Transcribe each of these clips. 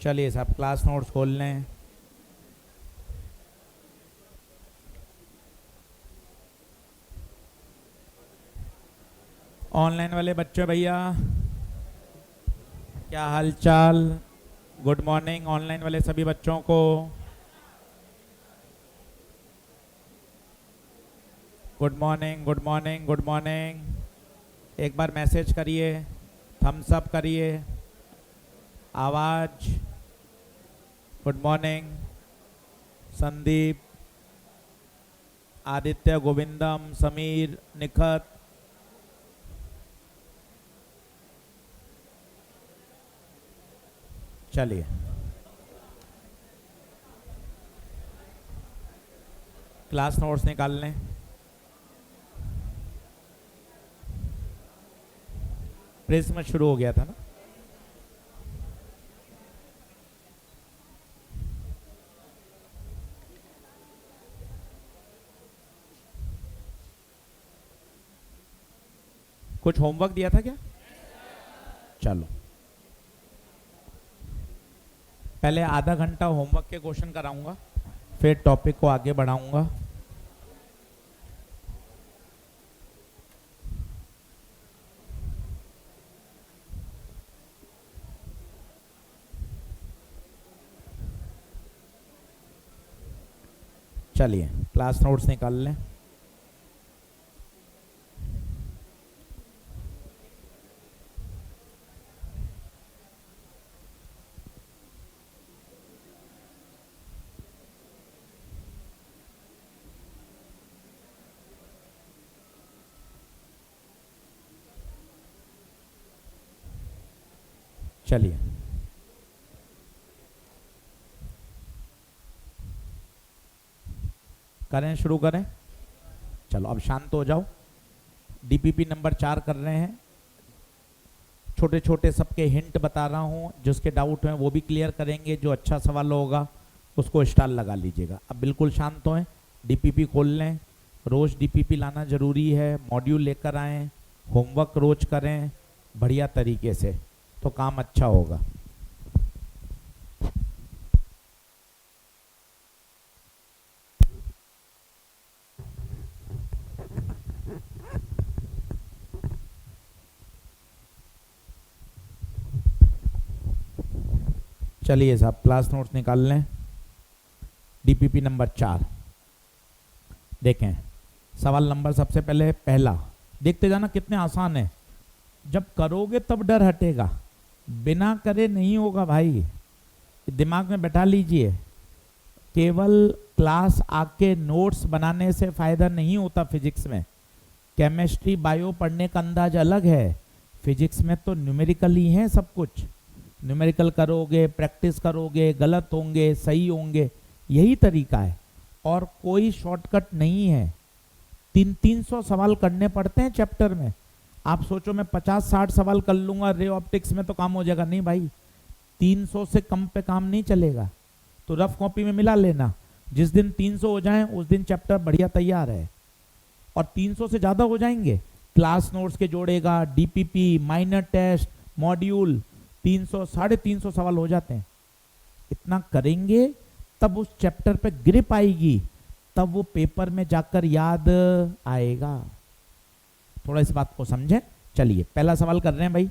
चलिए साहब class notes खोल लें। ऑनलाइन वाले बच्चों भैया क्या हाल चाल। गुड मॉर्निंग ऑनलाइन वाले सभी बच्चों को। Good morning good morning good morning. एक बार मैसेज करिए, थम्स अप करिए, आवाज। गुड मॉर्निंग संदीप, आदित्य, गोविंदम, समीर, निखत। चलिए क्लास नोट्स निकाल लें। प्रिज्म शुरू हो गया था ना। कुछ होमवर्क दिया था क्या? चलो पहले आधा घंटा होमवर्क के क्वेश्चन कराऊंगा, फिर टॉपिक को आगे बढ़ाऊंगा। चलिए क्लास नोट्स निकाल लें। चलिए करें, शुरू करें। चलो अब शांत हो जाओ। डीपीपी नंबर 4 कर रहे हैं। छोटे छोटे सबके हिंट बता रहा हूँ, जिसके डाउट हैं वो भी क्लियर करेंगे। जो अच्छा सवाल होगा उसको स्टार लगा लीजिएगा। अब बिल्कुल शांत हों, डीपीपी खोल लें। रोज डीपीपी लाना जरूरी है। मॉड्यूल लेकर आएँ, होमवर्क रोज करें बढ़िया तरीके से, तो काम अच्छा होगा। चलिए साहब क्लास नोट्स निकाल लें। डीपीपी नंबर 4 देखें। सवाल नंबर सबसे पहले पहला देखते जाना, कितने आसान है। जब करोगे तब डर हटेगा, बिना करे नहीं होगा भाई। दिमाग में बैठा लीजिए। केवल क्लास आके नोट्स बनाने से फायदा नहीं होता फिजिक्स में। केमिस्ट्री बायो पढ़ने का अंदाज अलग है, फिजिक्स में तो न्यूमेरिकल ही है सब कुछ। न्यूमेरिकल करोगे, प्रैक्टिस करोगे, गलत होंगे सही होंगे, यही तरीका है और कोई शॉर्टकट नहीं है। 300 सवाल करने पड़ते हैं चैप्टर में। आप सोचो मैं 50-60 सवाल कर लूंगा रे ऑप्टिक्स में तो काम हो जाएगा, नहीं भाई। 300 से कम पे काम नहीं चलेगा। तो रफ कॉपी में मिला लेना, जिस दिन 300 हो जाए उस दिन चैप्टर बढ़िया तैयार है। और 300 से ज्यादा हो जाएंगे, क्लास नोट्स के जोड़ेगा, डीपीपी, माइनर टेस्ट, मॉड्यूल, 300 350 सवाल हो जाते हैं। इतना करेंगे तब उस चैप्टर पे ग्रिप आएगी, तब वो पेपर में जाकर याद आएगा। थोड़ा इस बात को समझें। चलिए पहला सवाल कर रहे हैं भाई।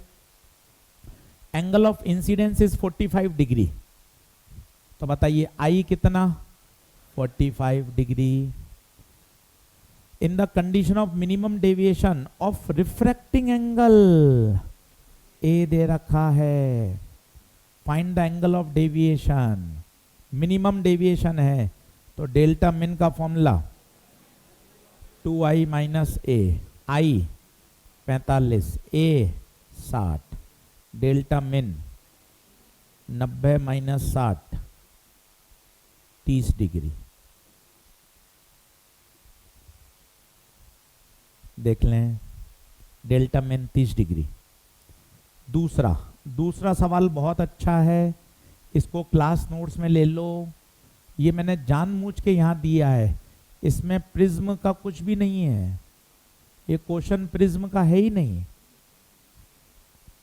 Angle of incidence is 45 degree. तो बताइए आई कितना? 45 degree. In the condition of minimum deviation of refracting angle, A दे रखा है। Find the angle of deviation. Minimum deviation है तो डेल्टा मिन का formula 2i minus A. I 45, A 60, delta min 90 minus 60 30 degree. देख लें, delta मिन 30 degree. दूसरा सवाल बहुत अच्छा है, इसको क्लास नोट्स में ले लो। ये मैंने जानबूझ के यहाँ दिया है, इसमें प्रिज्म का कुछ भी नहीं है। ये क्वेश्चन प्रिज्म का है ही नहीं,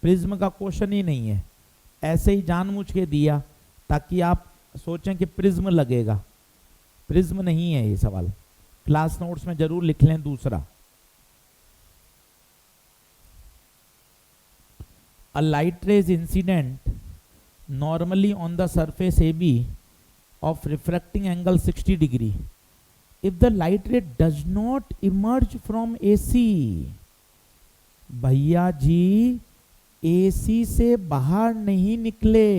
प्रिज्म का क्वेश्चन ही नहीं है। ऐसे ही जानबूझ के दिया ताकि आप सोचें कि प्रिज्म लगेगा। प्रिज्म नहीं है ये सवाल, क्लास नोट्स में जरूर लिख लें। दूसरा, a light rays incident normally on the surface AB of refracting angle 60 degree if the light ray does not emerge from AC। भैया जी AC से बाहर नहीं निकले,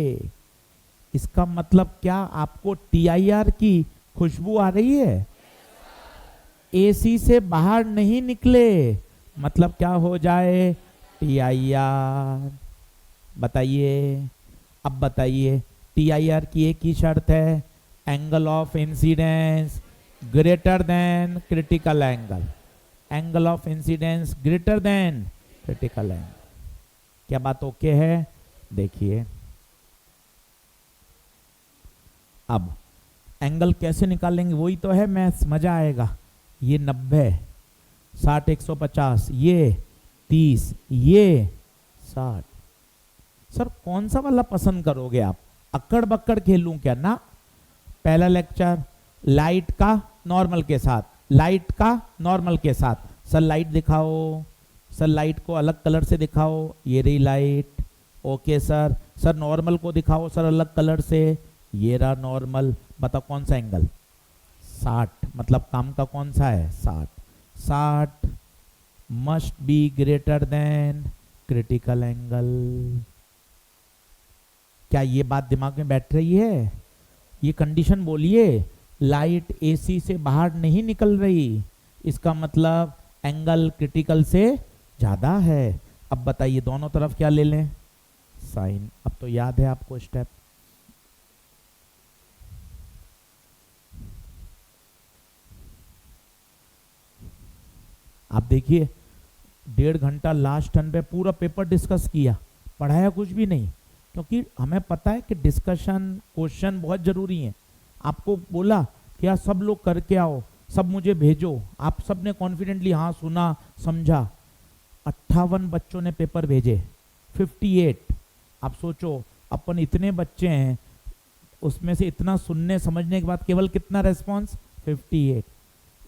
इसका मतलब क्या आपको TIR की खुशबू आ रही है? AC से बाहर नहीं निकले मतलब क्या हो जाए? TIR। बताइए, अब बताइए, TIR की एक ही शर्त है, angle of incidence greater than critical angle. Angle of incidence greater than critical angle. क्या बात ओके है? देखिए अब एंगल कैसे निकालेंगे, वही तो है मैथ्स, मजा आएगा। ये 90, 60, 150, ये 30, ये 60। सर कौन सा वाला पसंद करोगे आप? अक्कड़ बक्कड़ खेलूं क्या? ना, पहला लेक्चर लाइट का नॉर्मल के साथ, लाइट का नॉर्मल के साथ। सर लाइट दिखाओ, सर लाइट को अलग कलर से दिखाओ, ये रही light. Okay sir, sir normal को दिखाओ सर अलग कलर से, ये रहा नॉर्मल। बताओ कौन सा एंगल? 60। मतलब काम का कौन सा है? 60। 60 must be greater than critical angle. क्या ये बात दिमाग में बैठ रही है? ये कंडीशन बोलिए, लाइट AC से बाहर नहीं निकल रही, इसका मतलब एंगल क्रिटिकल से ज्यादा है। अब बताइए दोनों तरफ क्या ले लें? साइन। अब तो याद है आपको स्टेप। आप देखिए 1.5 घंटा लास्ट टर्न पे पूरा पेपर डिस्कस किया, पढ़ाया कुछ भी नहीं, क्योंकि हमें पता है कि डिस्कशन क्वेश्चन बहुत जरूरी हैं। आपको बोला कि यार सब लोग करके आओ, सब मुझे भेजो, आप सब ने कॉन्फिडेंटली हाँ सुना समझा। 58 बच्चों ने पेपर भेजे, 58। आप सोचो अपन इतने बच्चे हैं, उसमें से इतना सुनने समझने के बाद केवल कितना रेस्पॉन्स? 58।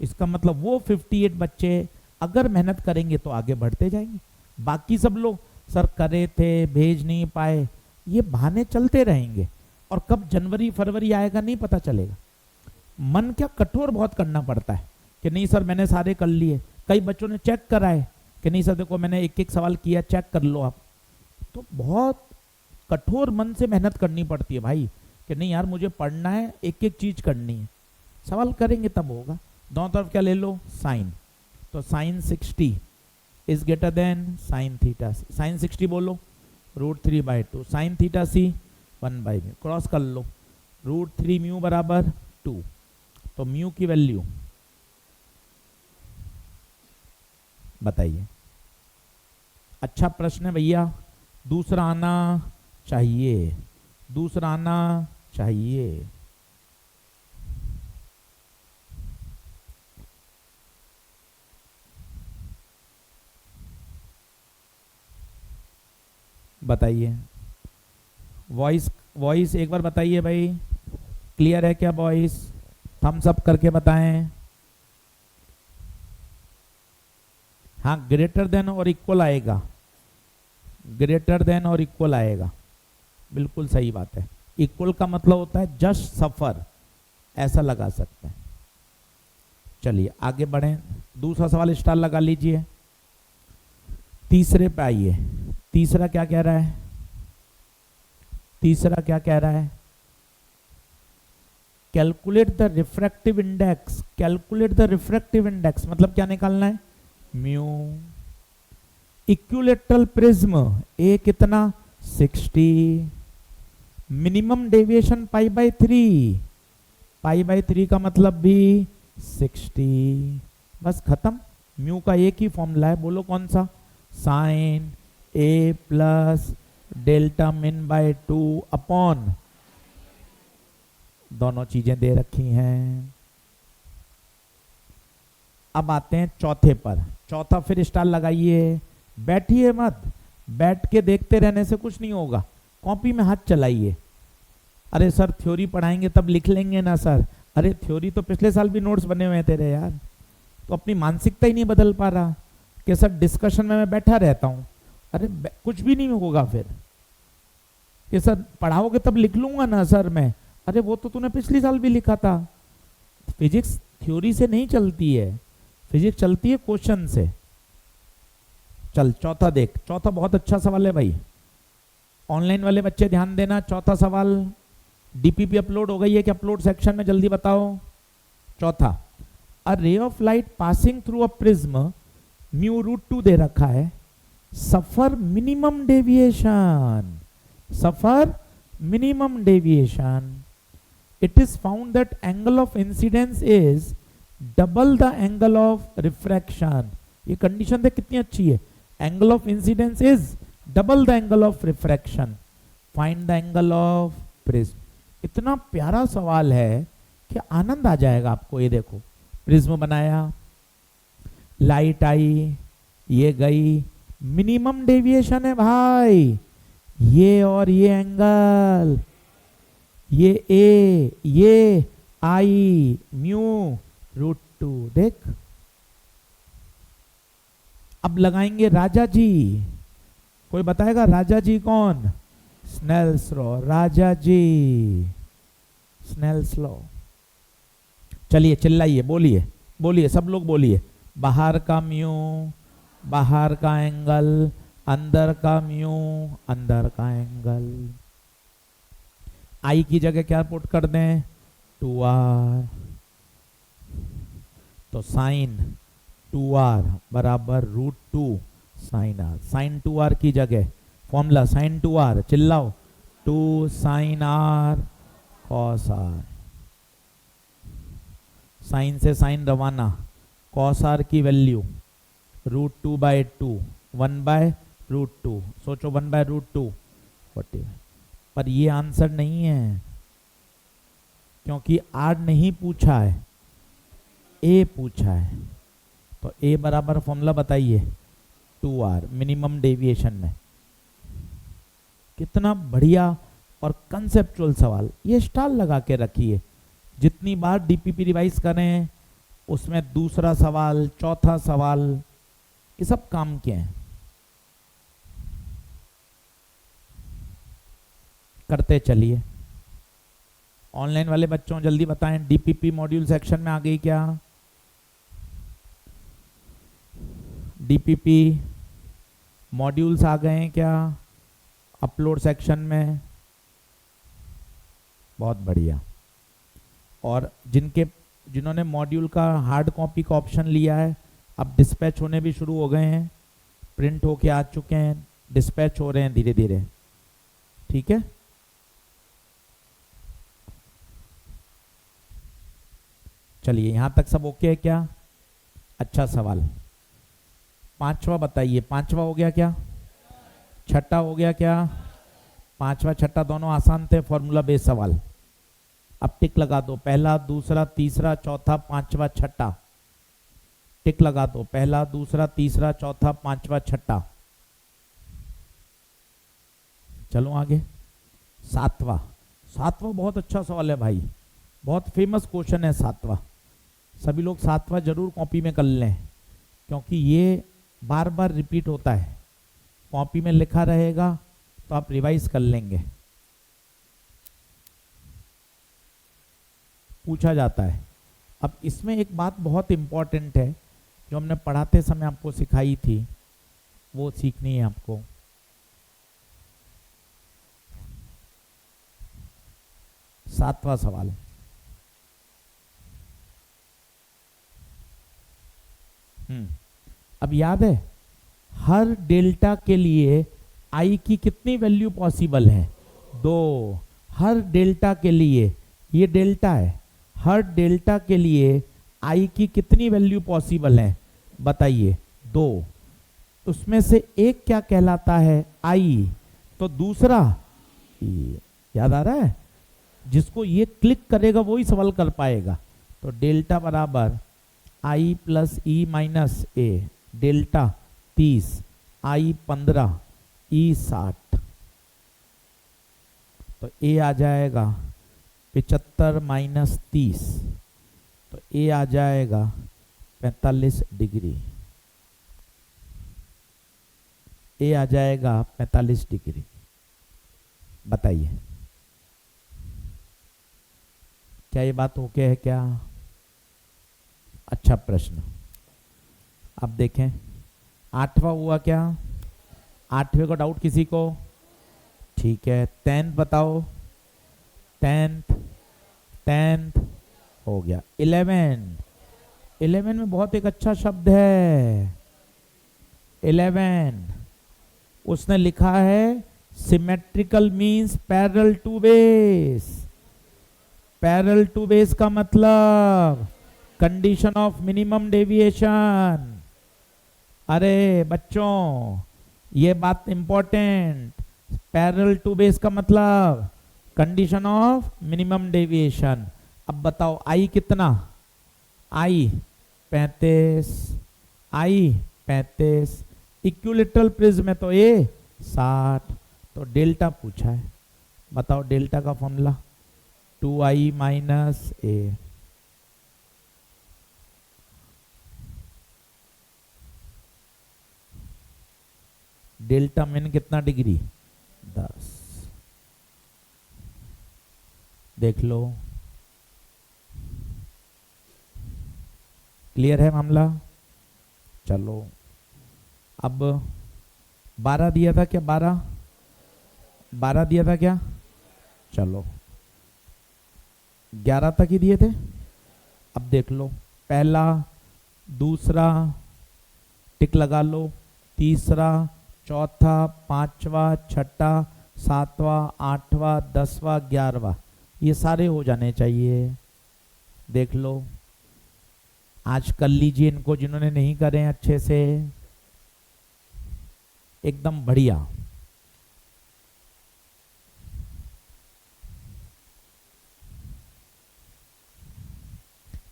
इसका मतलब वो 58 बच्चे अगर मेहनत करेंगे तो आगे बढ़ते जाएंगे। बाकी सब लोग सर करे थे, भेज नहीं पाए, ये बहाने चलते रहेंगे और कब जनवरी फरवरी आएगा नहीं पता चलेगा। मन क्या कठोर बहुत करना पड़ता है कि नहीं सर मैंने सारे कर लिए। कई बच्चों ने चेक कराए कि नहीं सर देखो मैंने एक एक सवाल किया, चेक कर लो आप। तो बहुत कठोर मन से मेहनत करनी पड़ती है भाई कि नहीं यार मुझे पढ़ना है, एक एक चीज करनी है। सवाल करेंगे तब होगा। दोनों तरफ क्या ले लो? साइन। तो sine 60 is greater than sine theta. Sine 60 बोलो, √3/2। साइन थीटा सी 1/μ। क्रॉस कर लो, √3μ बराबर 2। तो म्यू की वैल्यू बताइए। अच्छा प्रश्न है भैया, दूसरा आना चाहिए, दूसरा आना चाहिए। बताइए वॉइस, वॉइस एक बार बताइए भाई, क्लियर है क्या वॉइस? थम्स अप करके बताएं। हाँ ग्रेटर देन और इक्वल आएगा, ग्रेटर देन और इक्वल आएगा, बिल्कुल सही बात है। इक्वल का मतलब होता है जस्ट सफर, ऐसा लगा सकते हैं। चलिए आगे बढ़ें, दूसरा सवाल स्टार लगा लीजिए। तीसरे पे आइए। तीसरा क्या कह रहा है? तीसरा क्या कह रहा है? Calculate the refractive index. Calculate the refractive index मतलब क्या निकालना है? म्यू। इक्विलेटरल प्रिज्म ए कितना? 60। मिनिमम डेविएशन π/3, π/3 का मतलब भी 60। बस खत्म। म्यू का एक ही फॉर्मूला है, बोलो कौन सा? Sine A plus delta min/2 upon, दोनों चीजें दे रखी हैं। अब आते हैं चौथे पर। चौथा फिर स्टार लगाइए, बैठिए मत, बैठ के देखते रहने से कुछ नहीं होगा, कॉपी में हाथ चलाइए। अरे सर थ्योरी पढ़ाएंगे तब लिख लेंगे ना सर। अरे थ्योरी तो पिछले साल भी नोट्स बने हुए हैं तेरे यार, तो अपनी मानसिकता ही नहीं बदल पा रहा कि सर डिस्कशन में मैं बैठा रहता हूँ। अरे कुछ भी नहीं होगा फिर कि सर पढ़ाओगे तब लिख लूंगा ना सर मैं। अरे वो तो तूने पिछले साल भी लिखा था। फिजिक्स थ्योरी से नहीं चलती है, फिजिक्स चलती है क्वेश्चन से। चल चौथा देख, चौथा बहुत अच्छा सवाल है भाई। ऑनलाइन वाले बच्चे ध्यान देना, चौथा सवाल। डीपीपी अपलोड हो गई है कि अपलोड सेक्शन में, जल्दी बताओ। चौथा, a ray of light passing through a prism mu root 2 दे रखा है, suffer minimum deviation, suffer minimum deviation. It is found that angle of incidence is double the angle of refraction. ये condition देख कितनी अच्छी है। Angle of incidence is double the angle of refraction. Find the angle of prism. इतना प्यारा सवाल है कि आनंद आ जाएगा आपको। ये देखो प्रिज्म बनाया, लाइट आई, ये गई, मिनिमम डेविएशन है भाई, ये और ये एंगल, ये ए, ये आई, म्यू रूट 2। देख अब लगाएंगे राजा जी। कोई बताएगा राजा जी कौन? स्नेल्स लॉ, राजा जी, स्नेल्स लॉ। चलिए चिल्लाइए, बोलिए बोलिए, सब लोग बोलिए। बाहर का म्यू, बाहर का एंगल, अंदर का म्यू, अंदर का एंगल। आई की जगह क्या पुट कर दें? 2r। तो साइन 2r बराबर root 2 sine r। Sign 2r की जगह फॉर्मूला साइन 2r, चिल्लाओ, 2 sine r cos r। Sine से साइन रवाना, कॉस r की वैल्यू रूट 2/2, 1/√2। सोचो 1/√2 40। पर ये आंसर नहीं है क्योंकि आर नहीं पूछा है, ए पूछा है। तो ए बराबर फॉर्मूला बताइए 2r मिनिमम डेविएशन में। कितना बढ़िया और कंसेप्चुअल सवाल। ये स्टार लगा के रखिए, जितनी बार डीपीपी रिवाइज करें उसमें दूसरा सवाल, चौथा सवाल, ये सब काम के हैं। करते चलिए। ऑनलाइन वाले बच्चों जल्दी बताएं, डीपीपी मॉड्यूल सेक्शन में आ गई क्या? डीपीपी मॉड्यूल्स आ गए हैं क्या अपलोड सेक्शन में? बहुत बढ़िया। और जिन्होंने मॉड्यूल का हार्ड कॉपी का ऑप्शन लिया है, अब डिस्पैच होने भी शुरू हो गए हैं, प्रिंट होके आ चुके हैं, डिस्पैच हो रहे हैं धीरे धीरे। ठीक है, चलिए यहां तक सब ओके है क्या? अच्छा सवाल। पांचवा बताइए, पांचवा हो गया क्या? छठा हो गया क्या? पांचवा छठा दोनों आसान थे, फॉर्मूला बेस्ड सवाल। अब टिक लगा दो, पहला दूसरा तीसरा चौथा पांचवा छठा। टिक लगा दो, पहला दूसरा तीसरा चौथा पांचवा छठा। चलो आगे। सातवां, सातवां बहुत अच्छा सवाल है भाई, बहुत फेमस क्वेश्चन है सातवां। सभी लोग सातवां जरूर कॉपी में कर लें क्योंकि ये बार बार रिपीट होता है। कॉपी में लिखा रहेगा तो आप रिवाइज कर लेंगे। पूछा जाता है। अब इसमें एक बात बहुत इंपॉर्टेंट है जो हमने पढ़ाते समय आपको सिखाई थी, वो सीखनी है आपको। सातवां सवाल, अब याद है हर डेल्टा के लिए आई की कितनी वैल्यू पॉसिबल है? 2। हर डेल्टा के लिए, ये डेल्टा है, हर डेल्टा के लिए आई की कितनी वैल्यू पॉसिबल है बताइए? 2। उसमें से एक क्या कहलाता है? आई। तो दूसरा याद आ रहा है? जिसको ये क्लिक करेगा वही सवाल कर पाएगा। तो डेल्टा बराबर आई प्लस ई माइनस ए, डेल्टा 30, आई 15, ई 60। तो ए आ जाएगा 75 माइनस 30, तो ए आ जाएगा 45 डिग्री। ए आ जाएगा 45 डिग्री। बताइए क्या ये बात ओके है क्या? अच्छा प्रश्न। अब देखें 8वां हुआ क्या? 8वें को डाउट किसी को? ठीक है 10th बताओ। 10th हो गया। 11 में बहुत एक अच्छा शब्द है 11। उसने लिखा है symmetrical means parallel to base. Parallel to base का मतलब कंडीशन ऑफ मिनिमम डेविएशन। अरे बच्चों ये बात इंपॉर्टेंट। पैरेलल टू बेस का मतलब कंडीशन ऑफ मिनिमम डेविएशन। अब बताओ आई कितना? आई 35, आई 35। इक्विलेटरल प्रिज्म में तो ए 60। तो डेल्टा पूछा है, बताओ डेल्टा का फॉर्मूला 2i माइनस ए। डेल्टा मीन कितना डिग्री? 10। देख लो क्लियर है मामला। चलो अब 12 दिया था क्या? 12 दिया था क्या? चलो 11 तक ही दिए थे। अब देख लो पहला, दूसरा टिक लगा लो, तीसरा, चौथा, पांचवा, छठा, सातवां, आठवां, 10वां, 11वां, ये सारे हो जाने चाहिए। देख लो आज कर लीजिए इनको जिन्होंने नहीं करे अच्छे से, एकदम बढ़िया।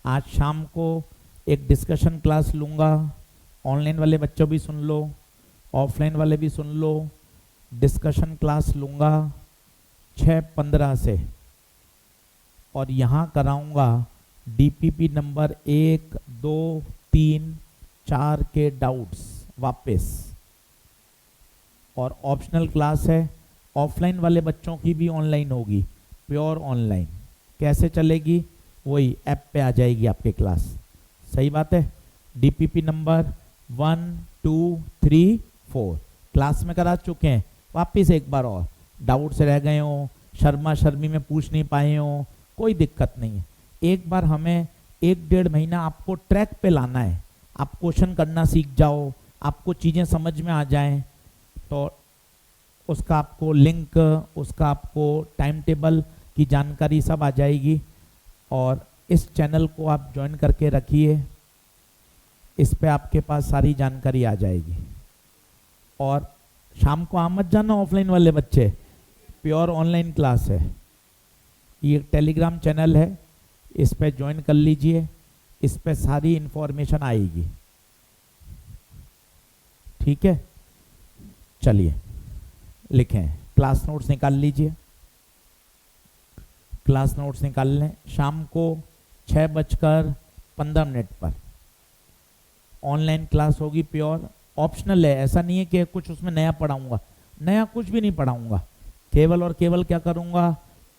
आज शाम को एक डिस्कशन क्लास लूंगा। ऑनलाइन वाले बच्चों भी सुन लो, ऑफलाइन वाले भी सुन लो। डिस्कशन क्लास लूंगा 6:15 से, और यहाँ कराऊंगा डीपीपी नंबर 1, 2, 3, 4 के डाउट्स वापस। और ऑप्शनल क्लास है ऑफलाइन वाले बच्चों की भी ऑनलाइन होगी, प्योर ऑनलाइन। कैसे चलेगी? वही ऐप पे आ जाएगी आपके क्लास। सही बात है। डीपीपी नंबर 1, 2, 3, 4 क्लास में करा चुके हैं। वापिस एक बार और, डाउट से रह गए हो, शर्मा शर्मी में पूछ नहीं पाए हो, कोई दिक्कत नहीं है। एक बार हमें 1-1.5 महीना आपको ट्रैक पे लाना है। आप क्वेश्चन करना सीख जाओ, आपको चीज़ें समझ में आ जाएं, तो उसका आपको लिंक, उसका आपको टाइम टेबल की जानकारी सब आ जाएगी। और इस चैनल को आप ज्वाइन करके रखिए, इस पे आपके पास सारी जानकारी आ जाएगी। और शाम को आ मत जाना ऑफलाइन वाले बच्चे, प्योर ऑनलाइन क्लास है। ये टेलीग्राम चैनल है, इस पे ज्वाइन कर लीजिए, इस पे सारी इंफॉर्मेशन आएगी। ठीक है, चलिए लिखें, क्लास नोट्स निकाल लीजिए। क्लास नोट्स निकाल लें। शाम को 6:15 पर ऑनलाइन क्लास होगी, प्योर ऑप्शनल है। ऐसा नहीं है कि कुछ उसमें नया पढ़ाऊंगा, नया कुछ भी नहीं पढ़ाऊंगा। केवल और केवल क्या करूंगा?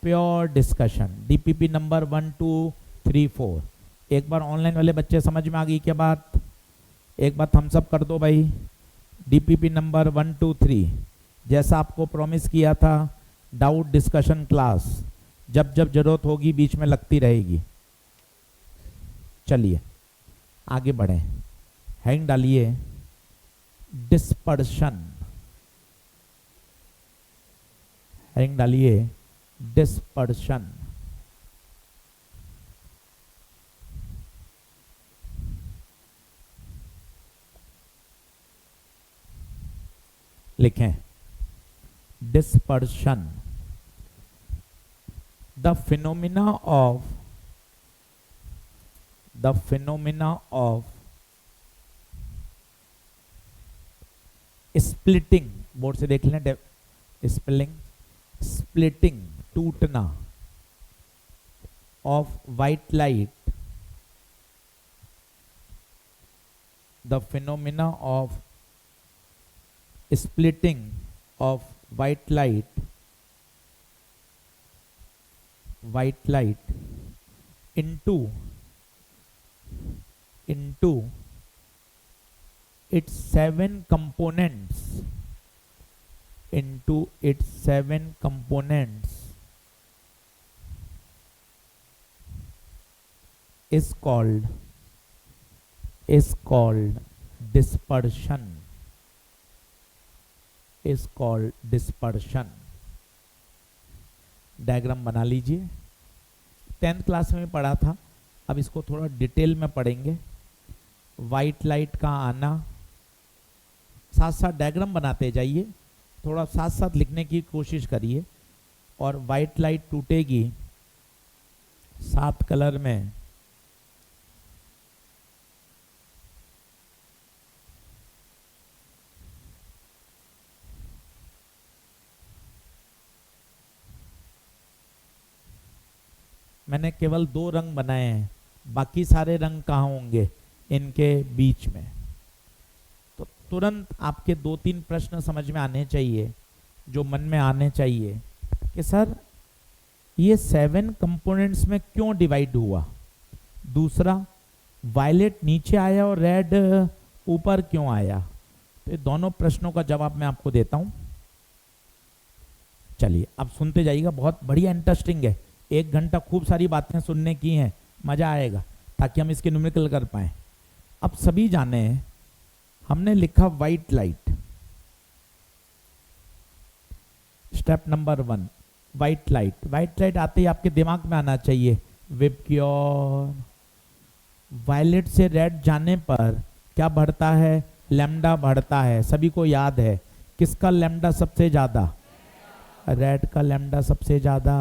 Pure discussion. DPP number 1, 2, 3, 4। एक बार ऑनलाइन वाले बच्चे समझ में आ गई क्या बात? एक बार थम्स अप कर दो भाई। डीपीपी नंबर 1, 2, 3 जैसा आपको प्रॉमिस किया था, डाउट डिस्कशन क्लास जब जब जरूरत होगी बीच में लगती रहेगी। चलिए आगे बढ़ें। हेडिंग डालिए डिस्पर्शन। हेडिंग डालिए डिस्पर्शन। लिखें dispersion, the phenomena of splitting, board से देख लें, स्पेलिंग, splitting टूटना of white light, the phenomena of splitting of white light into its seven components is called dispersion. is called dispersion. Diagram बना लीजिए, 10th class में पढ़ा था, अब इसको थोड़ा डिटेल में पढ़ेंगे। वाइट लाइट का आना, साथ साथ डायग्राम बनाते जाइए, थोड़ा साथ साथ लिखने की कोशिश करिए। और वाइट लाइट टूटेगी 7 कलर में, मैंने केवल 2 रंग बनाए हैं, बाकी सारे रंग कहाँ होंगे, इनके बीच में। तो तुरंत आपके 2-3 प्रश्न समझ में आने चाहिए, जो मन में आने चाहिए कि सर ये 7 कंपोनेंट्स में क्यों डिवाइड हुआ। दूसरा, वायलेट नीचे आया और रेड ऊपर क्यों आया। तो ये दोनों प्रश्नों का जवाब मैं आपको देता हूं। चलिए अब सुनते जाइएगा, बहुत बढ़िया इंटरेस्टिंग है। 1 घंटा खूब सारी बातें सुनने की हैं, मजा आएगा, ताकि हम इसके न्यूमेरिकल कर पाए। अब सभी जाने, हमने लिखा white light, step number 1 white light. White light आते ही आपके दिमाग में आना चाहिए विबग्योर। वायलेट से रेड जाने पर क्या बढ़ता है, लैम्डा बढ़ता है, सभी को याद है। किसका लैम्डा सबसे ज्यादा, रेड का लैम्डा सबसे ज्यादा।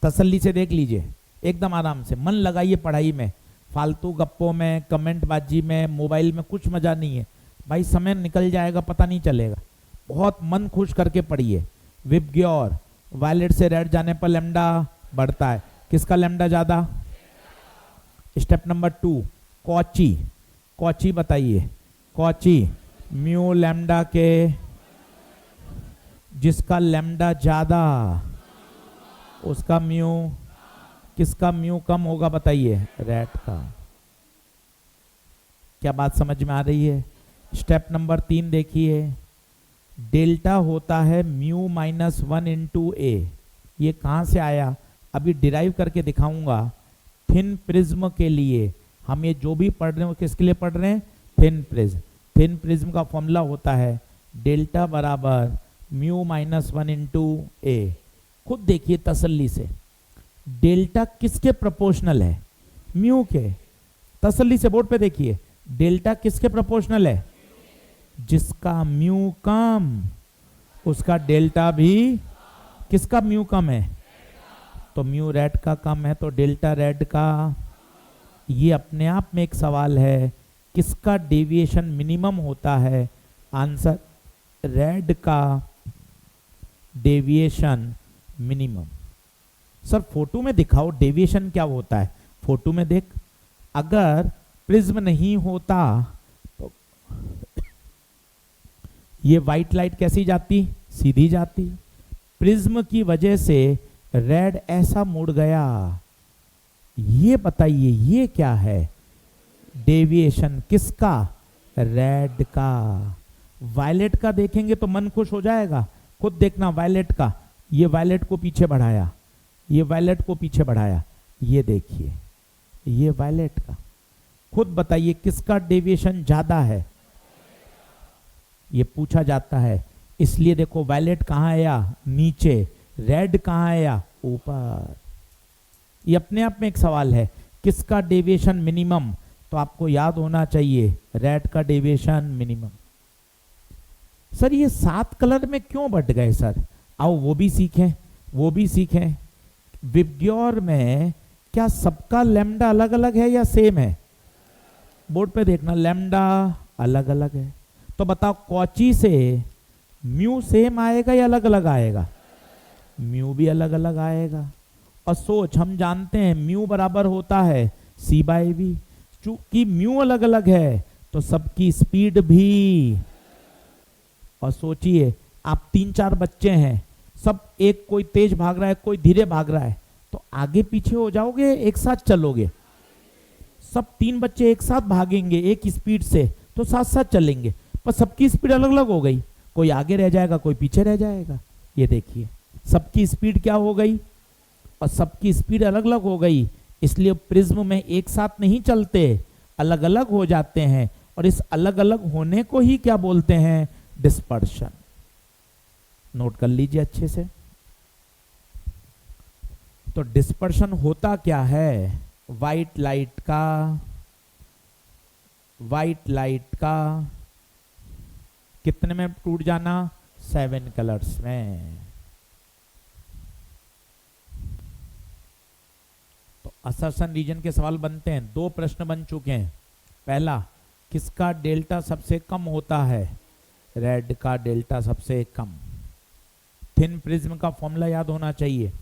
तसल्ली से देख लीजिए, एकदम आराम से, मन लगाइए पढ़ाई में, फालतू गप्पों में, कमेंटबाजी में, मोबाइल में कुछ मजा नहीं है भाई, समय निकल जाएगा पता नहीं चलेगा। बहुत मन खुश करके पढ़िए। विबग्योर, वायलेट से रेड जाने पर लैम्डा बढ़ता है, किसका लैम्डा ज्यादा। Step number 2 Cauchy. कॉची बताइए, कॉची म्यू लैम्डा के, जिसका लैम्डा ज्यादा उसका म्यू, किसका म्यू कम होगा बताइए, रेड का। क्या बात समझ में आ रही है। स्टेप नंबर 3 देखिए, डेल्टा होता है म्यू -1 इंटू ए। ये कहां से आया, अभी डिराइव करके दिखाऊंगा। थिन प्रिज्म के लिए हम ये जो भी पढ़ रहे हैं, किसके लिए पढ़ रहे हैं, थिन प्रिज्म। थिन प्रिज्म का फॉर्मूला होता है डेल्टा बराबर म्यू -1 इंटू ए। खुद देखिए तसल्ली से, डेल्टा किसके प्रोपोर्शनल है, म्यू के। तसल्ली से बोर्ड पे देखिए, डेल्टा किसके प्रोपोर्शनल है, जिसका म्यू कम उसका डेल्टा भी, किसका म्यू कम है, तो म्यू रेड का कम है, तो डेल्टा रेड का। ये अपने आप में एक सवाल है, किसका डेविएशन मिनिमम होता है, आंसर रेड का डेविएशन मिनिमम। सर फोटो में दिखाओ डेविएशन क्या होता है। फोटो में देख, अगर प्रिज्म नहीं होता तो ये व्हाइट लाइट कैसी जाती, सीधी जाती। प्रिज्म की वजह से रेड ऐसा मुड़ गया। ये बताइए ये क्या है, डेविएशन किसका, रेड का। वायलेट का देखेंगे तो मन खुश हो जाएगा, खुद देखना वायलेट का, ये वायलेट को पीछे बढ़ाया, ये वायलेट को पीछे बढ़ाया, ये देखिए ये वायलेट का। खुद बताइए किसका डेविएशन ज्यादा है, ये पूछा जाता है। इसलिए देखो वायलेट कहाँ आया, नीचे, रेड कहाँ आया, ऊपर। ये अपने आप में एक सवाल है, किसका डेविएशन मिनिमम, तो आपको याद होना चाहिए रेड का डेविएशन मिनिमम। सर ये 7 कलर में क्यों बट गए सर, आओ वो भी सीखें, वो भी सीखें। विबग्योर में क्या सबका लैम्डा अलग अलग है या सेम है, बोर्ड पे देखना, लैम्डा अलग अलग है। तो बताओ कॉची से म्यू सेम आएगा या अलग अलग आएगा, म्यू भी अलग अलग आएगा। और सोच, हम जानते हैं म्यू बराबर होता है सी बाई वी। चूंकि म्यू अलग अलग है तो सबकी स्पीड भी। और सोचिए, आप 3-4 बच्चे हैं, सब एक कोई तेज भाग रहा है, कोई धीरे भाग रहा है, तो आगे पीछे हो जाओगे, एक साथ चलोगे? सब 3 बच्चे एक साथ भागेंगे एक स्पीड से तो साथ साथ चलेंगे, पर सबकी स्पीड अलग अलग हो गई। कोई आगे रह जाएगा, कोई पीछे रह जाएगा। ये देखिए, सबकी स्पीड क्या हो गई? और सबकी स्पीड अलग अलग हो गई, इसलिए प्रिज्म में एक साथ नहीं चलते, अलग अलग हो जाते हैं। और इस अलग अलग होने को ही क्या बोलते हैं? डिस्पर्शन। नोट कर लीजिए अच्छे से। तो डिस्पर्शन होता क्या है? व्हाइट लाइट का कितने में टूट जाना? 7 कलर्स में। तो असर्शन रीजन के सवाल बनते हैं। 2 प्रश्न बन चुके हैं। पहला, किसका डेल्टा सबसे कम होता है? रेड का डेल्टा सबसे कम। थिन प्रिज्म का फॉर्मूला याद होना चाहिए,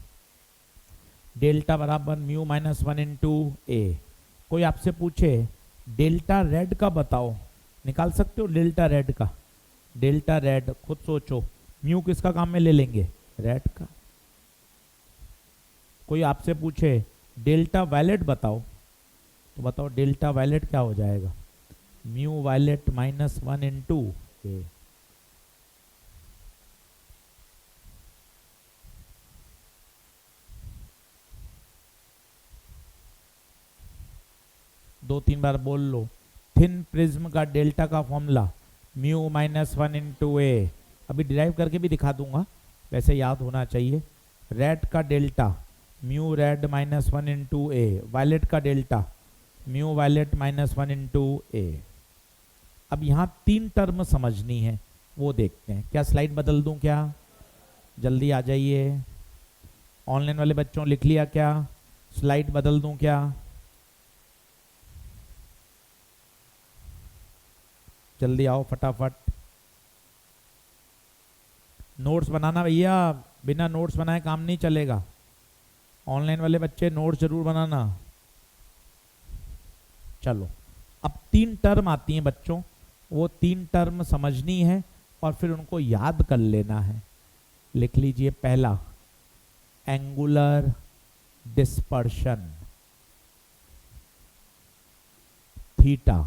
डेल्टा बराबर म्यू माइनस 1 इंटू ए। कोई आपसे पूछे डेल्टा रेड का बताओ, निकाल सकते हो डेल्टा रेड का? डेल्टा रेड खुद सोचो, म्यू किसका काम में ले लेंगे? रेड का। कोई आपसे पूछे डेल्टा वायलेट बताओ, तो बताओ डेल्टा वायलेट क्या हो जाएगा? म्यू वायलेट माइनस 1 इंटू ए। दो तीन बार बोल लो। थिन प्रिज्म का डेल्टा का फॉर्मूला म्यू माइनस 1 इंटू ए। अभी डिराइव करके भी दिखा दूंगा, वैसे याद होना चाहिए। रेड का delta mu red minus 1 into A. Violet का delta mu violet minus 1 into A. अब यहाँ 3 टर्म समझनी है, वो देखते हैं। क्या स्लाइड बदल दूं क्या? जल्दी आ जाइए। ऑनलाइन वाले बच्चों लिख लिया क्या? स्लाइड बदल दूं क्या? जल्दी आओ फटाफट। नोट्स बनाना भैया, बिना नोट्स बनाए काम नहीं चलेगा। ऑनलाइन वाले बच्चे नोट्स जरूर बनाना। चलो, अब 3 टर्म आती हैं बच्चों, वो 3 टर्म समझनी है और फिर उनको याद कर लेना है। लिख लीजिए। पहला, एंगुलर डिस्पर्शन, थीटा।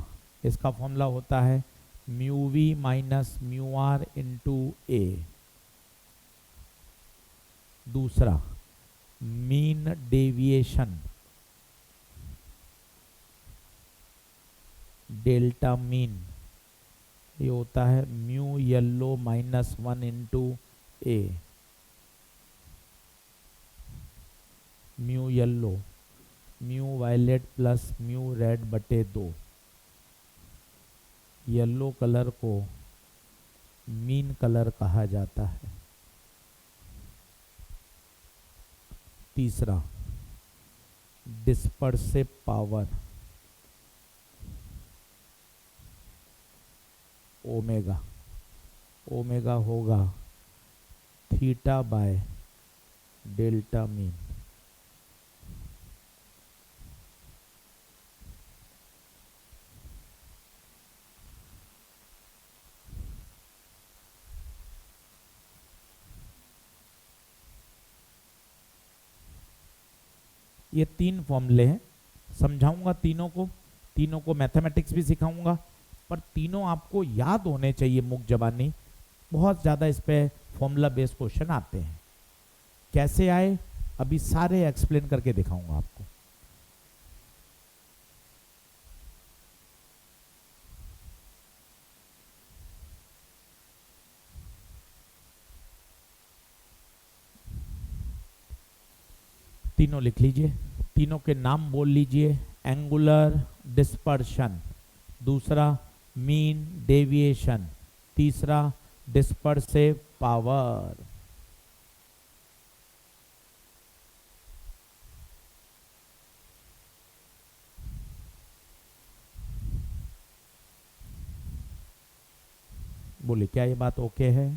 इसका फॉर्मूला होता है mu V minus mu R into A. दूसरा, मीन डेविएशन, डेल्टा मीन, ये होता है mu yellow minus 1 into A. Mu yellow mu violet plus mu red बटे 2। येलो कलर को मीन कलर कहा जाता है। तीसरा, डिस्पर्सिव पावर, ओमेगा। ओमेगा होगा थीटा बाय डेल्टा मीन। ये 3 फॉर्मूले हैं, समझाऊंगा तीनों को मैथमेटिक्स भी सिखाऊंगा, पर तीनों आपको याद होने चाहिए मुख जबानी। बहुत ज़्यादा इस पे फॉर्मूला बेस्ड क्वेश्चन आते हैं। कैसे आए अभी सारे एक्सप्लेन करके दिखाऊंगा आपको। तीनों लिख लीजिए, तीनों के नाम बोल लीजिए। एंगुलर डिस्पर्शन, दूसरा मीन डेविएशन, तीसरा डिस्पर्सिव पावर। बोले क्या ये बात ओके है?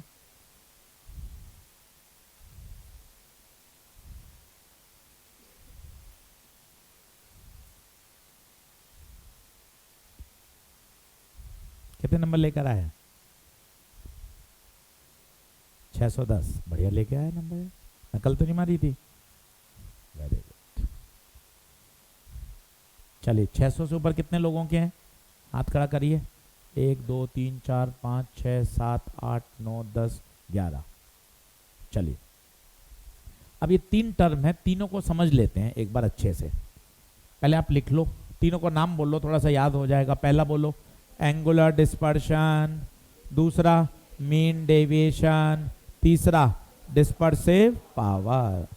कितने नंबर लेकर आया? 610। बढ़िया लेके आया नंबर, नकल तो नहीं मारी थी। Very good. चलिए 600 से ऊपर कितने लोगों के हैं? हाथ खड़ा करिए। 1 2 3 4 5 6 7 8 9 10 11। चलिए अब ये 3 टर्म है, तीनों को समझ लेते हैं एक बार अच्छे से। पहले आप लिख लो, तीनों को नाम बोलो, थोड़ा सा याद हो जाएगा। पहला बोलो एंगुलर डिस्पर्शन, दूसरा मीन डेविएशन, तीसरा डिस्पर्सिव पावर।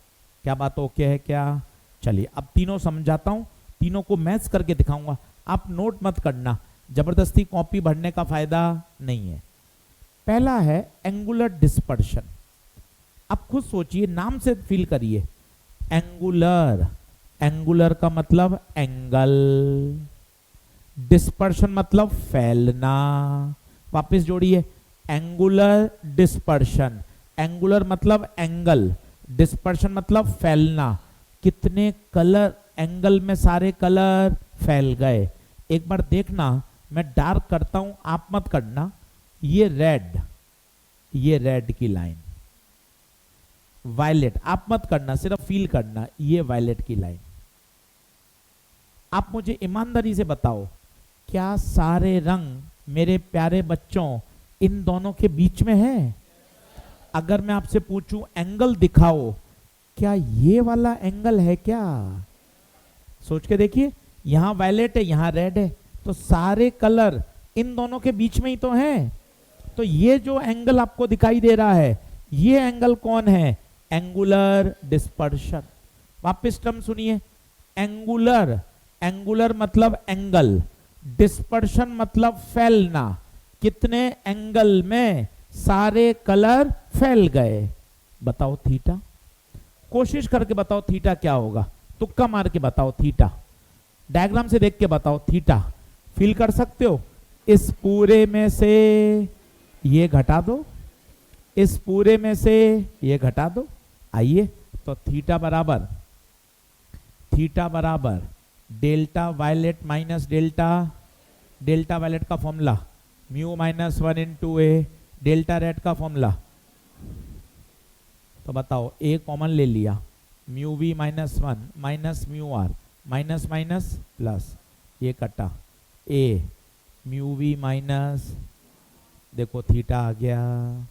क्या बात ओके है क्या? चलिए अब तीनों समझाता हूं, तीनों को मैच करके दिखाऊंगा। आप नोट मत करना, जबरदस्ती कॉपी भरने का फायदा नहीं है। पहला है एंगुलर डिस्पर्शन। आप खुद सोचिए, नाम से फील करिए। एंगुलर, एंगुलर का मतलब एंगल, डिस्पर्शन मतलब फैलना। वापस जोड़िए, एंगुलर डिस्पर्शन, एंगुलर मतलब एंगल, डिस्पर्शन मतलब फैलना। कितने कलर एंगल में सारे कलर फैल गए। एक बार देखना, मैं डार्क करता हूं, आप मत करना। ये रेड की लाइन, वायलेट आप मत करना, सिर्फ फील करना। ये वायलेट की लाइन। आप मुझे ईमानदारी से बताओ, क्या सारे रंग मेरे प्यारे बच्चों इन दोनों के बीच में है? अगर मैं आपसे पूछूं एंगल दिखाओ, क्या ये वाला एंगल है क्या? सोच के देखिए, यहां वायलेट है, यहां रेड है, तो सारे कलर इन दोनों के बीच में ही तो हैं। तो ये जो एंगल आपको दिखाई दे रहा है, ये एंगल कौन है? Angular dispersion. वापस टर्म सुनिए, एंगुलर, एंगुलर मतलब एंगल, डिस्पर्शन मतलब फैलना। कितने एंगल में सारे कलर फैल गए? बताओ थीटा, कोशिश करके बताओ थीटा क्या होगा। तुक्का मार के बताओ थीटा, डायग्राम से देख के बताओ थीटा। फील कर सकते हो? इस पूरे में से ये घटा दो, इस पूरे में से ये घटा दो। आइए, तो थीटा बराबर delta violet minus delta, delta violet का formula mu minus 1 into A, delta red का फॉर्मूला। तो बताओ, ए कॉमन ले लिया, mu V minus 1 minus mu R, minus minus plus, ये कटा, ए म्यू वी माइनस, देखो थीटा आ गया।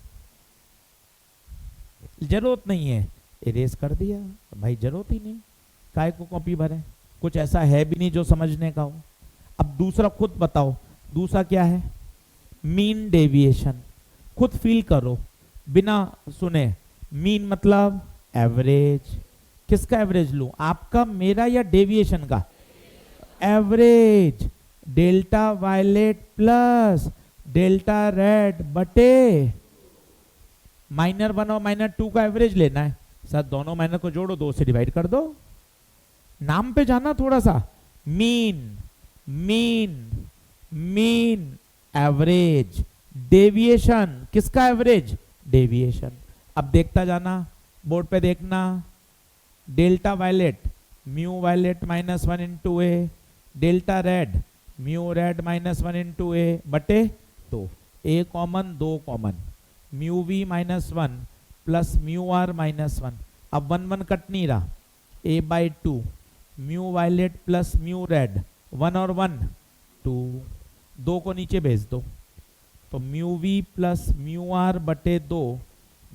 जरूरत नहीं है, इरेज कर दिया भाई, जरूरत ही नहीं, काय को कॉपी भरे। कुछ ऐसा है भी नहीं जो समझने का हो। अब दूसरा खुद बताओ, दूसरा क्या है? Mean deviation. खुद फील करो बिना सुने। मीन मतलब एवरेज। किसका एवरेज लूं, आपका, मेरा या डेविएशन का? Average. Delta violet plus delta red बटे -1 और -2 का एवरेज लेना है। सर दोनों माइनर को जोड़ो, 2 से डिवाइड कर दो। नाम पे जाना थोड़ा सा। Mean, mean, mean, average, deviation. किसका एवरेज? डेविएशन। अब देखता जाना, बोर्ड पे देखना। Delta violet, mu violet minus 1 into A, delta red, mu red minus 1 into A बटे 2। A common, 2 common, mu V minus 1 plus mu R minus 1। अब 1 1 cut नहीं रहा, A by 2, mu violet plus mu red, 1 और 1 2, 2 को नीचे भेज दो, तो mu V plus mu R बटे 2,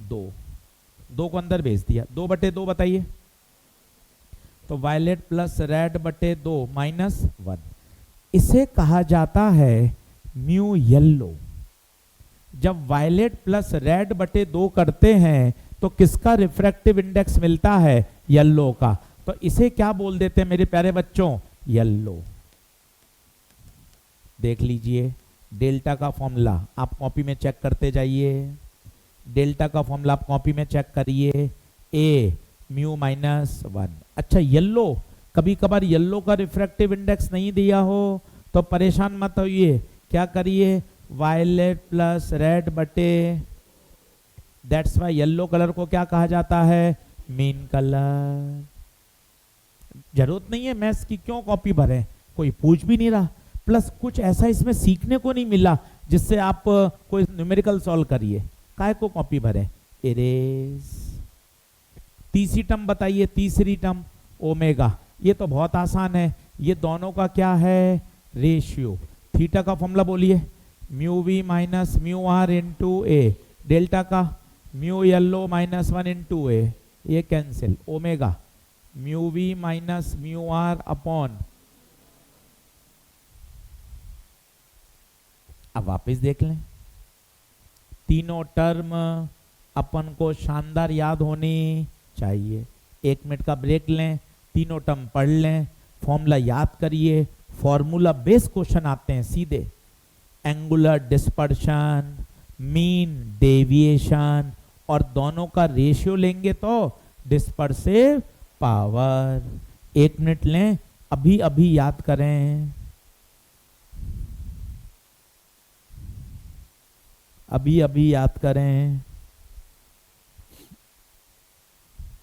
2, 2 को अंदर भेज दिया, 2 बटे 2 बताइए। तो वायलेट प्लस रेड बटे 2 माइनस 1। इसे कहा जाता है म्यू येलो। जब वायलेट प्लस रेड बटे 2 करते हैं तो किसका रिफ्रैक्टिव इंडेक्स मिलता है? येलो का। तो इसे क्या बोल देते हैं मेरे प्यारे बच्चों? येलो। देख लीजिए, डेल्टा का फॉर्मूला आप कॉपी में चेक करते जाइए। डेल्टा का फॉर्मूला आप कॉपी में चेक करिए, ए म्यू माइनस 1। अच्छा, येलो, कभी कभार येलो का रिफ्रैक्टिव इंडेक्स नहीं दिया हो तो परेशान मत होइए। क्या करिए? वायलेट प्लस रेड बटे, दैट्स वाई येलो कलर को क्या कहा जाता है? Mean colour. जरूरत नहीं है मैथ्स की, क्यों कॉपी भरें, कोई पूछ भी नहीं रहा। प्लस कुछ ऐसा इसमें सीखने को नहीं मिला जिससे आप कोई न्यूमेरिकल सॉल्व करिए, काय को कॉपी भरें, इरेज। तीसरी टर्म बताइए, तीसरी टर्म ओमेगा, ये तो बहुत आसान है, ये दोनों का क्या है, रेशियो। थीटा का फॉर्मूला बोलिए, mu V minus mu R into A, delta का mu yellow minus 1 into A, ये cancel, omega mu V minus mu R upon. अब वापस देख लें, तीनों टर्म अपन को शानदार याद होनी चाहिए। 1 मिनट का ब्रेक लें, तीनों टर्म पढ़ लें, फॉर्मूला याद करिए, फॉर्मूला बेस्ड क्वेश्चन आते हैं सीधे। एंगुलर डिस्पर्शन, मीन डेविएशन, और दोनों का रेशियो लेंगे तो डिस्पर्सिव पावर। 1 मिनट लें, अभी अभी याद करें, अभी अभी याद करें।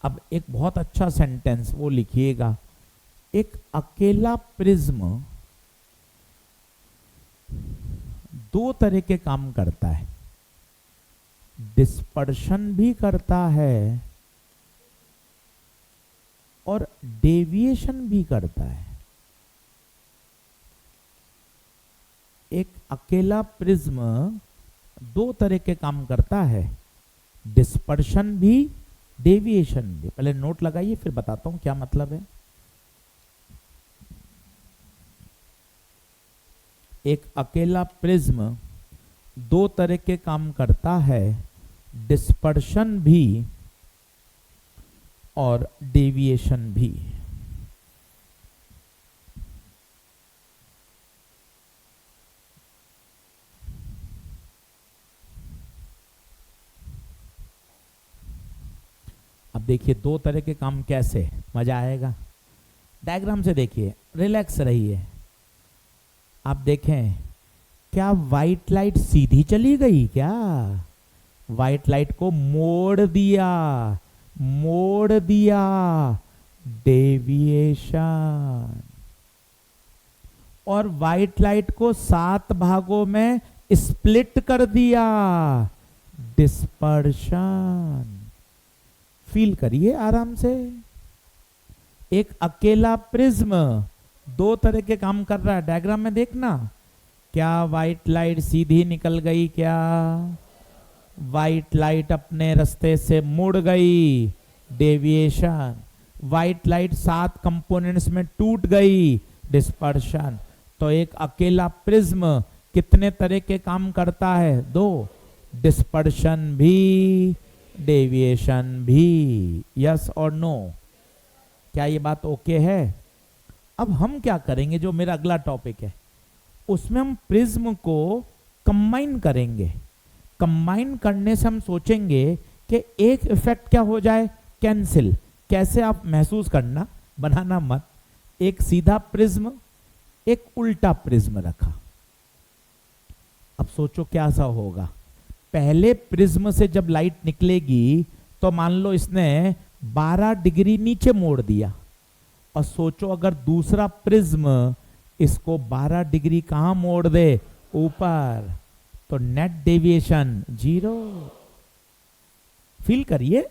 अब एक बहुत अच्छा सेंटेंस वो लिखिएगा, एक अकेला प्रिज्म 2 तरह के काम करता है, डिस्पर्शन भी करता है और डेविएशन भी करता है। एक अकेला प्रिज्म 2 तरह के काम करता है, डिस्पर्शन भी डेविएशन भी। पहले नोट लगाइए फिर बताता हूं क्या मतलब है। एक अकेला प्रिज्म 2 तरह के काम करता है, डिस्पर्शन भी और डेविएशन भी। अब देखिए 2 तरह के काम कैसे, मजा आएगा। डायग्राम से देखिए, रिलैक्स रहिए। आप देखें, क्या वाइट लाइट सीधी चली गई क्या? वाइट लाइट को मोड़ दिया, मोड़ दिया, डेविएशन। और वाइट लाइट को 7 भागों में स्प्लिट कर दिया, डिस्पर्शन। फील करिए आराम से। एक अकेला प्रिज्म 2 तरह के काम कर रहा है, डायग्राम में देखना। क्या वाइट लाइट सीधी निकल गई क्या? वाइट लाइट अपने रास्ते से मुड़ गई, डेविएशन। वाइट लाइट 7 कंपोनेंट्स में टूट गई, डिस्पर्शन। तो एक अकेला प्रिज्म कितने तरह के काम करता है? 2, डिस्पर्शन भी, डेविएशन भी। यस और नो? क्या ये बात ओके है? अब हम क्या करेंगे, जो मेरा अगला टॉपिक है उसमें हम प्रिज्म को कंबाइन करेंगे। कंबाइन करने से हम सोचेंगे कि एक इफेक्ट क्या हो जाए, कैंसिल। कैसे आप महसूस करना, बनाना मत। एक सीधा प्रिज्म, एक उल्टा प्रिज्म रखा। अब सोचो क्या सा होगा। पहले प्रिज्म से जब लाइट निकलेगी तो मान लो इसने 12 डिग्री नीचे मोड़ दिया, और सोचो अगर दूसरा प्रिज्म इसको 12 डिग्री कहां मोड़ दे, ऊपर, तो नेट डेविएशन 0। फील करिए।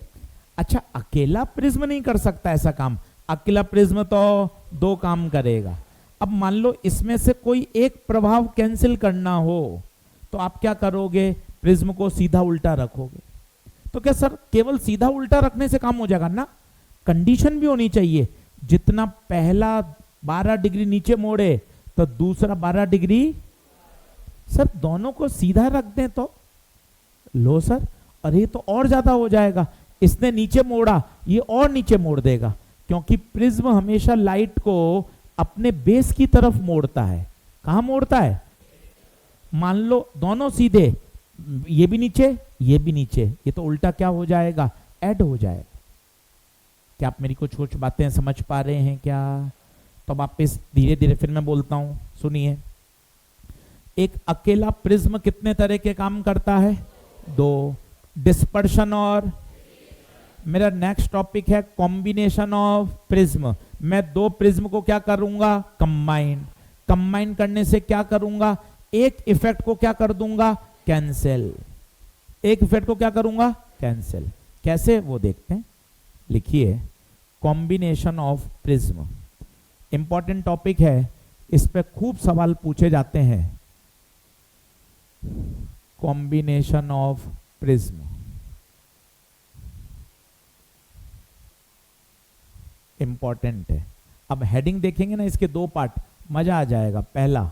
अच्छा, अकेला प्रिज्म नहीं कर सकता ऐसा काम, अकेला प्रिज्म तो 2 काम करेगा। अब मान लो इसमें से कोई एक प्रभाव कैंसिल करना हो तो आप क्या करोगे, प्रिज्म को सीधा उल्टा रखोगे। तो क्या सर केवल सीधा उल्टा रखने से काम हो जाएगा ना? कंडीशन भी होनी चाहिए, जितना पहला 12 डिग्री नीचे मोड़े तो दूसरा 12 डिग्री। सर दोनों को सीधा रख दें तो? लो सर, अरे तो और ज्यादा हो जाएगा। इसने नीचे मोड़ा, ये और नीचे मोड़ देगा, क्योंकि प्रिज्म हमेशा लाइट को अपने बेस की तरफ मोड़ता है। कहां मोड़ता है? मान लो दोनों सीधे, ये भी नीचे, ये भी नीचे, ये तो उल्टा क्या हो जाएगा, ऐड हो जाएगा। क्या आप मेरी कुछ बातें समझ पा रहे हैं क्या? तो वापस धीरे धीरे फिर मैं बोलता हूं, सुनिए। एक अकेला प्रिज्म कितने तरह के काम करता है? 2, डिस्पर्शन और। मेरा नेक्स्ट टॉपिक है कॉम्बिनेशन ऑफ प्रिज्म। मैं 2 प्रिज्म को क्या करूंगा, कंबाइन। कंबाइन करने से क्या करूंगा, एक इफेक्ट को क्या कर दूंगा, कैंसिल। एक इफेक्ट को क्या करूंगा, कैंसिल। कैसे वो देखते हैं। लिखिए combination of prism, important topic है, इस पे खूब सवाल पूछे जाते हैं। कॉम्बिनेशन ऑफ प्रिज्म, इंपॉर्टेंट है। अब हेडिंग देखेंगे ना, इसके दो पार्ट, मजा आ जाएगा। पहला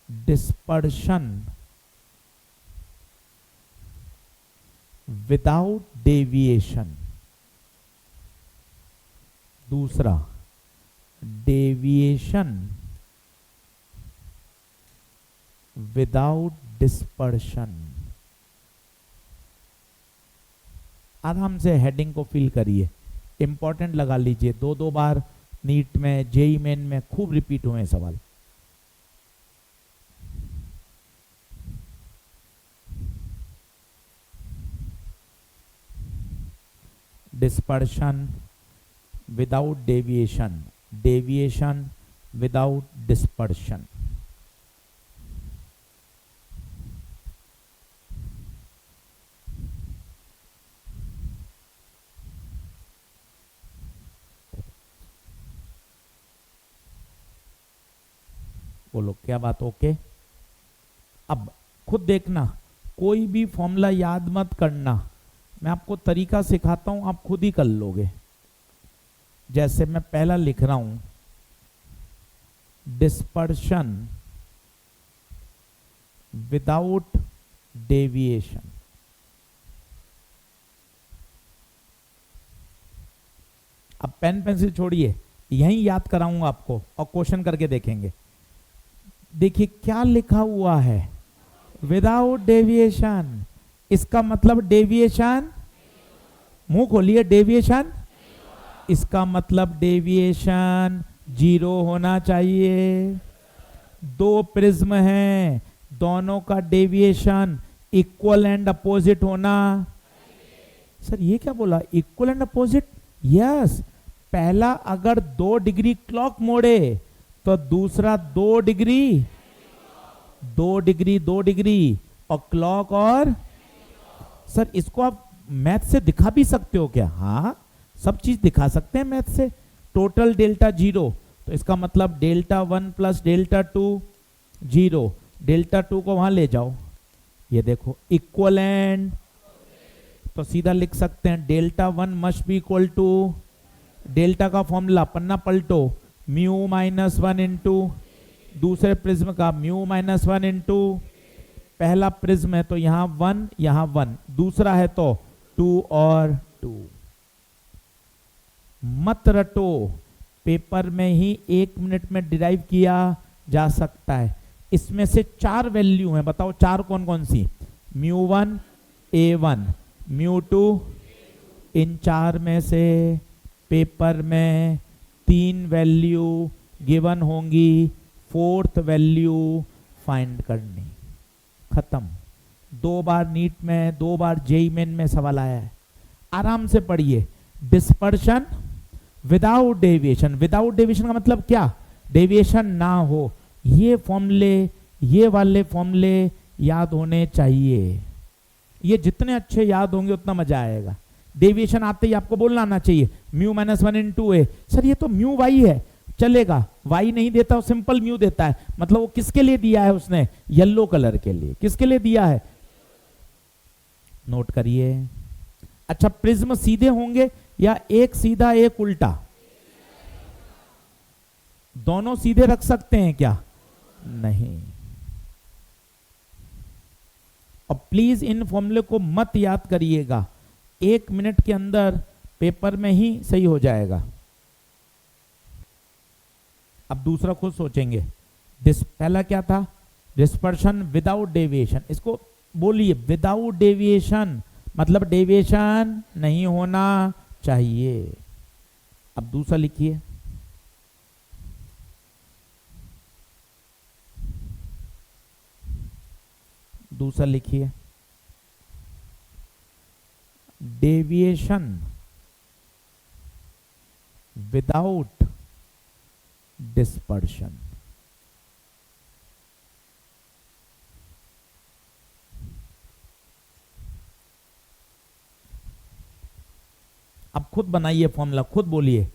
डिस्पर्शन विदाउट डेविएशन, दूसरा डेविएशन विदाउट डिस्पर्शन। आराम से हेडिंग को फिल करिए, इंपॉर्टेंट लगा लीजिए। दो दो बार नीट में, जेई मेन में खूब रिपीट हुए सवाल। Dispersion without deviation, deviation without dispersion. बोलो क्या बात, ओके। अब खुद देखना, कोई भी फॉर्मूला याद मत करना, मैं आपको तरीका सिखाता हूं, आप खुद ही कर लोगे। जैसे मैं पहला लिख रहा हूं, डिस्पर्शन विदाउट डेविएशन। अब पेन पेंसिल छोड़िए, यहीं याद कराऊंगा आपको और क्वेश्चन करके देखेंगे। देखिए क्या लिखा हुआ है, विदाउट डेविएशन। इसका मतलब डेविएशन, मुंह खोलिए, डेविएशन, इसका मतलब डेविएशन 0 होना चाहिए। दो प्रिज्म हैं, दोनों का डेविएशन इक्वल एंड अपोजिट होना। सर ये क्या बोला, इक्वल एंड अपोजिट? यस, पहला अगर 2 डिग्री क्लॉक मोड़े तो दूसरा 2 डिग्री, 2 डिग्री 2 डिग्री, और क्लॉक और। सर इसको आप मैथ से दिखा भी सकते हो क्या? हाँ, सब चीज दिखा सकते हैं मैथ से। टोटल डेल्टा 0, तो इसका मतलब डेल्टा 1 प्लस डेल्टा 2 0, डेल्टा 2 को वहां ले जाओ, ये देखो इक्वल एंड, तो सीधा लिख सकते हैं delta 1 must be equal to, delta का फॉर्मूला पन्ना पलटो, म्यू माइनस 1 इंटू दूसरे प्रिज्म का म्यू माइनस 1 इंटू, पहला प्रिज्म है तो यहां 1 यहां 1, दूसरा है तो 2 और 2। मत रटो, पेपर में ही 1 मिनट में डिराइव किया जा सकता है। इसमें से 4 वैल्यू हैं, बताओ 4 कौन कौन सी? म्यू 1 A1, म्यू 2, इन 4 में से पेपर में 3 वैल्यू गिवन होंगी, 4th वैल्यू फाइंड करनी। खत्म। 2 बार नीट में, 2 बार जेई मेन में सवाल आया है, आराम से पढ़िए। Dispersion without deviation, without deviation का मतलब क्या? डेविएशन ना हो। ये फॉर्मूले, ये वाले फॉर्मूले याद होने चाहिए। ये जितने अच्छे याद होंगे उतना मजा आएगा। डेविएशन आते ही आपको बोलना आना चाहिए म्यू माइनस 1 इंटू ए। सर ये तो म्यू वाई है, चलेगा, वाई नहीं देता, वो सिंपल म्यू देता है। मतलब वो किसके लिए दिया है उसने? येलो कलर के लिए। किसके लिए दिया है? नोट करिए। अच्छा, प्रिज्म सीधे होंगे या एक सीधा एक उल्टा? दोनों सीधे रख सकते हैं क्या? नहीं। और प्लीज इन फॉर्मूले को मत याद करिएगा, 1 मिनट के अंदर पेपर में ही सही हो जाएगा। अब दूसरा खुद सोचेंगे। पहला क्या था? Dispersion without deviation. इसको बोलिए, विदाउट डेविएशन मतलब डेविएशन नहीं होना चाहिए। अब दूसरा लिखिए। दूसरा लिखिए, डेविएशन विदाउट डिस्पर्शन। अब खुद बनाइए फॉर्मूला, खुद बोलिए।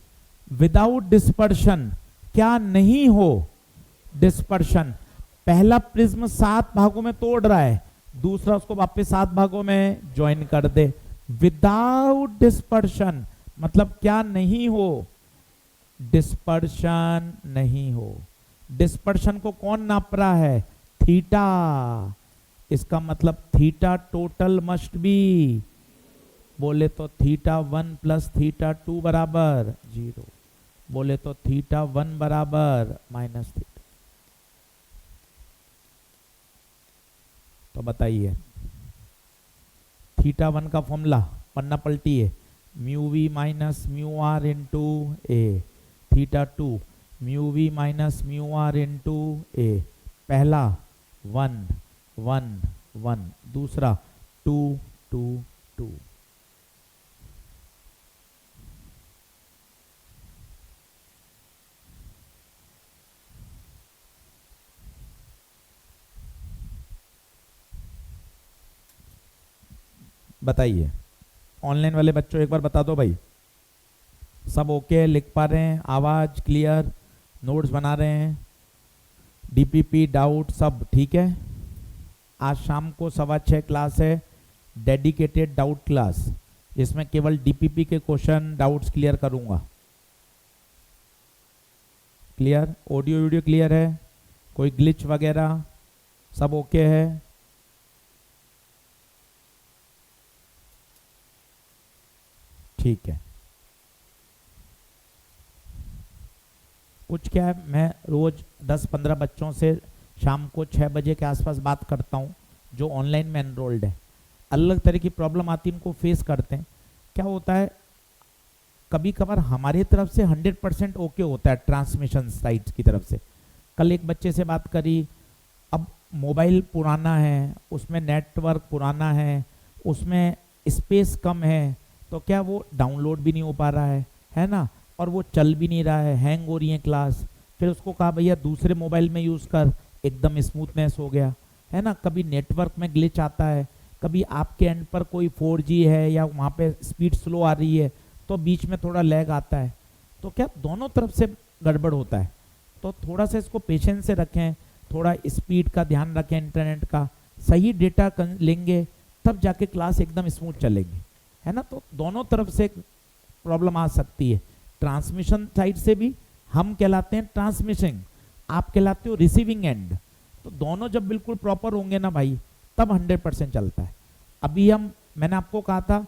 विदाउट डिस्पर्शन क्या नहीं हो? डिस्पर्शन। पहला प्रिज्म 7 भागों में तोड़ रहा है, दूसरा उसको वापस 7 भागों में ज्वाइन कर दे। विदाउट डिस्पर्शन मतलब क्या नहीं हो? डिस्पर्शन नहीं हो। डिस्पर्शन को कौन नाप रहा है? थीटा। इसका मतलब थीटा टोटल मस्ट बी, बोले तो थीटा 1 प्लस थीटा 2 बराबर 0, बोले तो थीटा 1 बराबर माइनस थीटा। तो बताइए थीटा 1 का फॉर्मूला पन्ना पलटिए, mu V minus mu R into A. Theta 2 mu V minus mu R into A. पहला 1 1 1, दूसरा 2 2 2। बताइए ऑनलाइन वाले बच्चों एक बार बता दो भाई, सब ओके? लिख पा रहे हैं? आवाज क्लियर? नोट्स बना रहे हैं? डीपीपी डाउट सब ठीक है? आज शाम को 6:15 क्लास है, डेडिकेटेड डाउट क्लास, जिसमें केवल डीपीपी के क्वेश्चन डाउट्स क्लियर करूंगा। क्लियर? ऑडियो वीडियो क्लियर है? कोई ग्लिच वगैरह? सब ओके है? ठीक है। कुछ क्या है, मैं रोज 10-15 बच्चों से शाम को 6 बजे के आसपास बात करता हूँ जो ऑनलाइन में एनरोल्ड है। अलग तरह की प्रॉब्लम आती है, इनको फेस करते हैं। क्या होता है, कभी कभार हमारी तरफ से 100% ओके होता है ट्रांसमिशन साइट्स की तरफ से। कल एक बच्चे से बात करी, अब मोबाइल पुराना है, उसमें नेटवर्क पुराना है, उसमें स्पेस कम है, तो क्या वो डाउनलोड भी नहीं हो पा रहा है ना, और वो चल भी नहीं रहा है, हैंग हो रही है क्लास। फिर उसको कहा भैया दूसरे मोबाइल में यूज़ कर, एकदम स्मूथनेस हो गया, है ना। कभी नेटवर्क में ग्लिच आता है, कभी आपके एंड पर कोई 4G है या वहाँ पे स्पीड स्लो आ रही है तो बीच में थोड़ा लैग आता है। तो क्या दोनों तरफ से गड़बड़ होता है, तो थोड़ा सा इसको पेशेंस से रखें, थोड़ा स्पीड का ध्यान रखें, इंटरनेट का सही डेटा लेंगे तब जाके क्लास एकदम स्मूथ चलेगी, है ना। तो दोनों तरफ से प्रॉब्लम आ सकती है, ट्रांसमिशन साइड से भी, हम कहलाते हैं ट्रांसमिशन, आप कहलाते हो रिसीविंग एंड। तो दोनों जब बिल्कुल प्रॉपर होंगे ना भाई, तब 100% चलता है। अभी मैंने आपको कहा था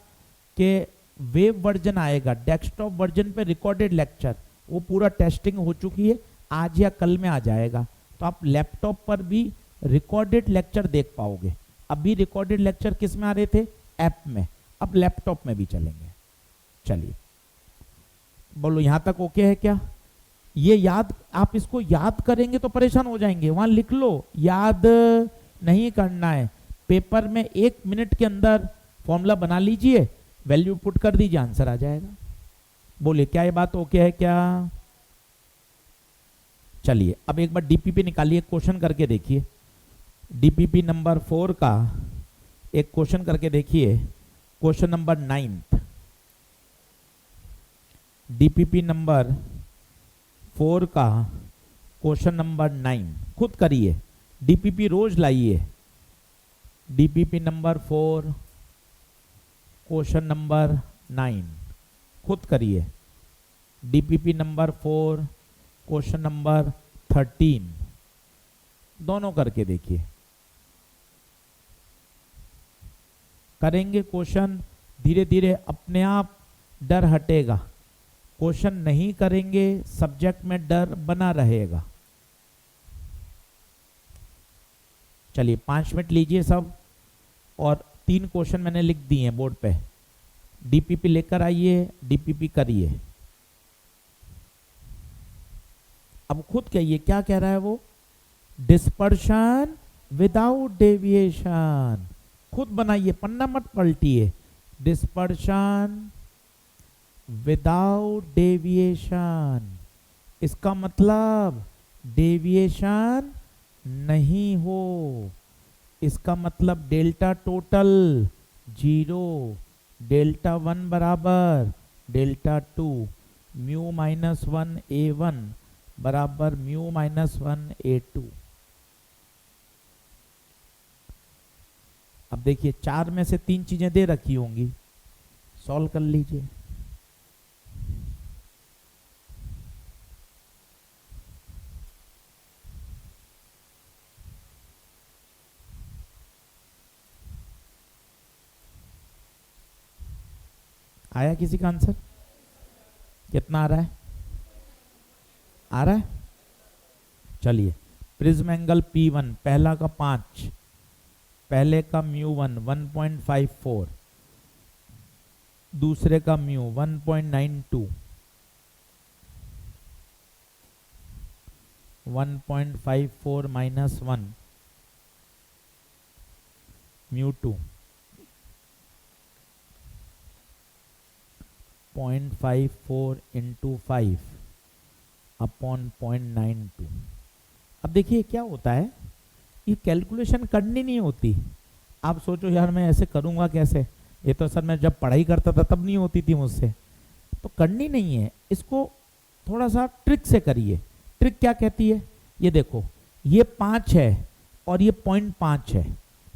कि वेब वर्जन आएगा, डेस्कटॉप वर्जन पे रिकॉर्डेड लेक्चर, वो पूरा टेस्टिंग हो चुकी है, आज या कल में आ जाएगा, तो आप लैपटॉप पर भी रिकॉर्डेड लेक्चर देख पाओगे। अभी रिकॉर्डेड लेक्चर किस में आ रहे थे? ऐप में, अब लैपटॉप में भी चलेंगे। चलिए बोलो यहां तक ओके है क्या? ये याद, आप इसको याद करेंगे तो परेशान हो जाएंगे, वहां लिख लो, याद नहीं करना है, पेपर में 1 मिनट के अंदर फॉर्मूला बना लीजिए, वैल्यू पुट कर दीजिए, आंसर आ जाएगा। बोलिए क्या ये बात ओके है क्या? चलिए अब एक बार डीपीपी निकालिए, क्वेश्चन करके देखिए। डीपीपी नंबर 4 का एक क्वेश्चन करके देखिए, क्वेश्चन नंबर 9। डीपीपी नंबर 4 का क्वेश्चन नंबर 9 खुद करिए, डीपीपी रोज लाइए। डीपीपी नंबर 4 क्वेश्चन नंबर 9 खुद करिए। डीपीपी नंबर 4 क्वेश्चन नंबर 13 दोनों करके देखिए। करेंगे क्वेश्चन, धीरे धीरे अपने आप डर हटेगा। क्वेश्चन नहीं करेंगे, सब्जेक्ट में डर बना रहेगा। चलिए 5 मिनट लीजिए सब, और 3 क्वेश्चन मैंने लिख दिए हैं बोर्ड पे। डीपीपी लेकर आइए, डीपीपी करिए। अब खुद कहिए क्या कह रहा है वो, डिस्पर्शन विदाउट डेविएशन। खुद बनाइए, पन्ना मत पलटिए। डिस्पर्शन विदाउट डेविएशन, इसका मतलब डेविएशन नहीं हो, इसका मतलब डेल्टा टोटल 0, डेल्टा 1 बराबर delta two mu minus one A one बराबर mu minus one A two. अब देखिए 4 में से 3 चीजें दे रखी होंगी, सॉल्व कर लीजिए। आया किसी का आंसर? कितना आ रहा है? आ रहा है? चलिए, प्रिज्म एंगल P1 पहला का 5, पहले का म्यू 1.54, दूसरे का mu 1.92, 1.54 minus 1 mu 2 0.54 into 5 upon 0.92। अब देखिए क्या होता है, ये कैलकुलेशन करनी नहीं होती। आप सोचो यार मैं ऐसे करूँगा कैसे, ये तो सर मैं जब पढ़ाई करता था तब नहीं होती थी मुझसे। तो करनी नहीं है, इसको थोड़ा सा ट्रिक से करिए। ट्रिक क्या कहती है, ये देखो ये 5 है और ये 0.5 है,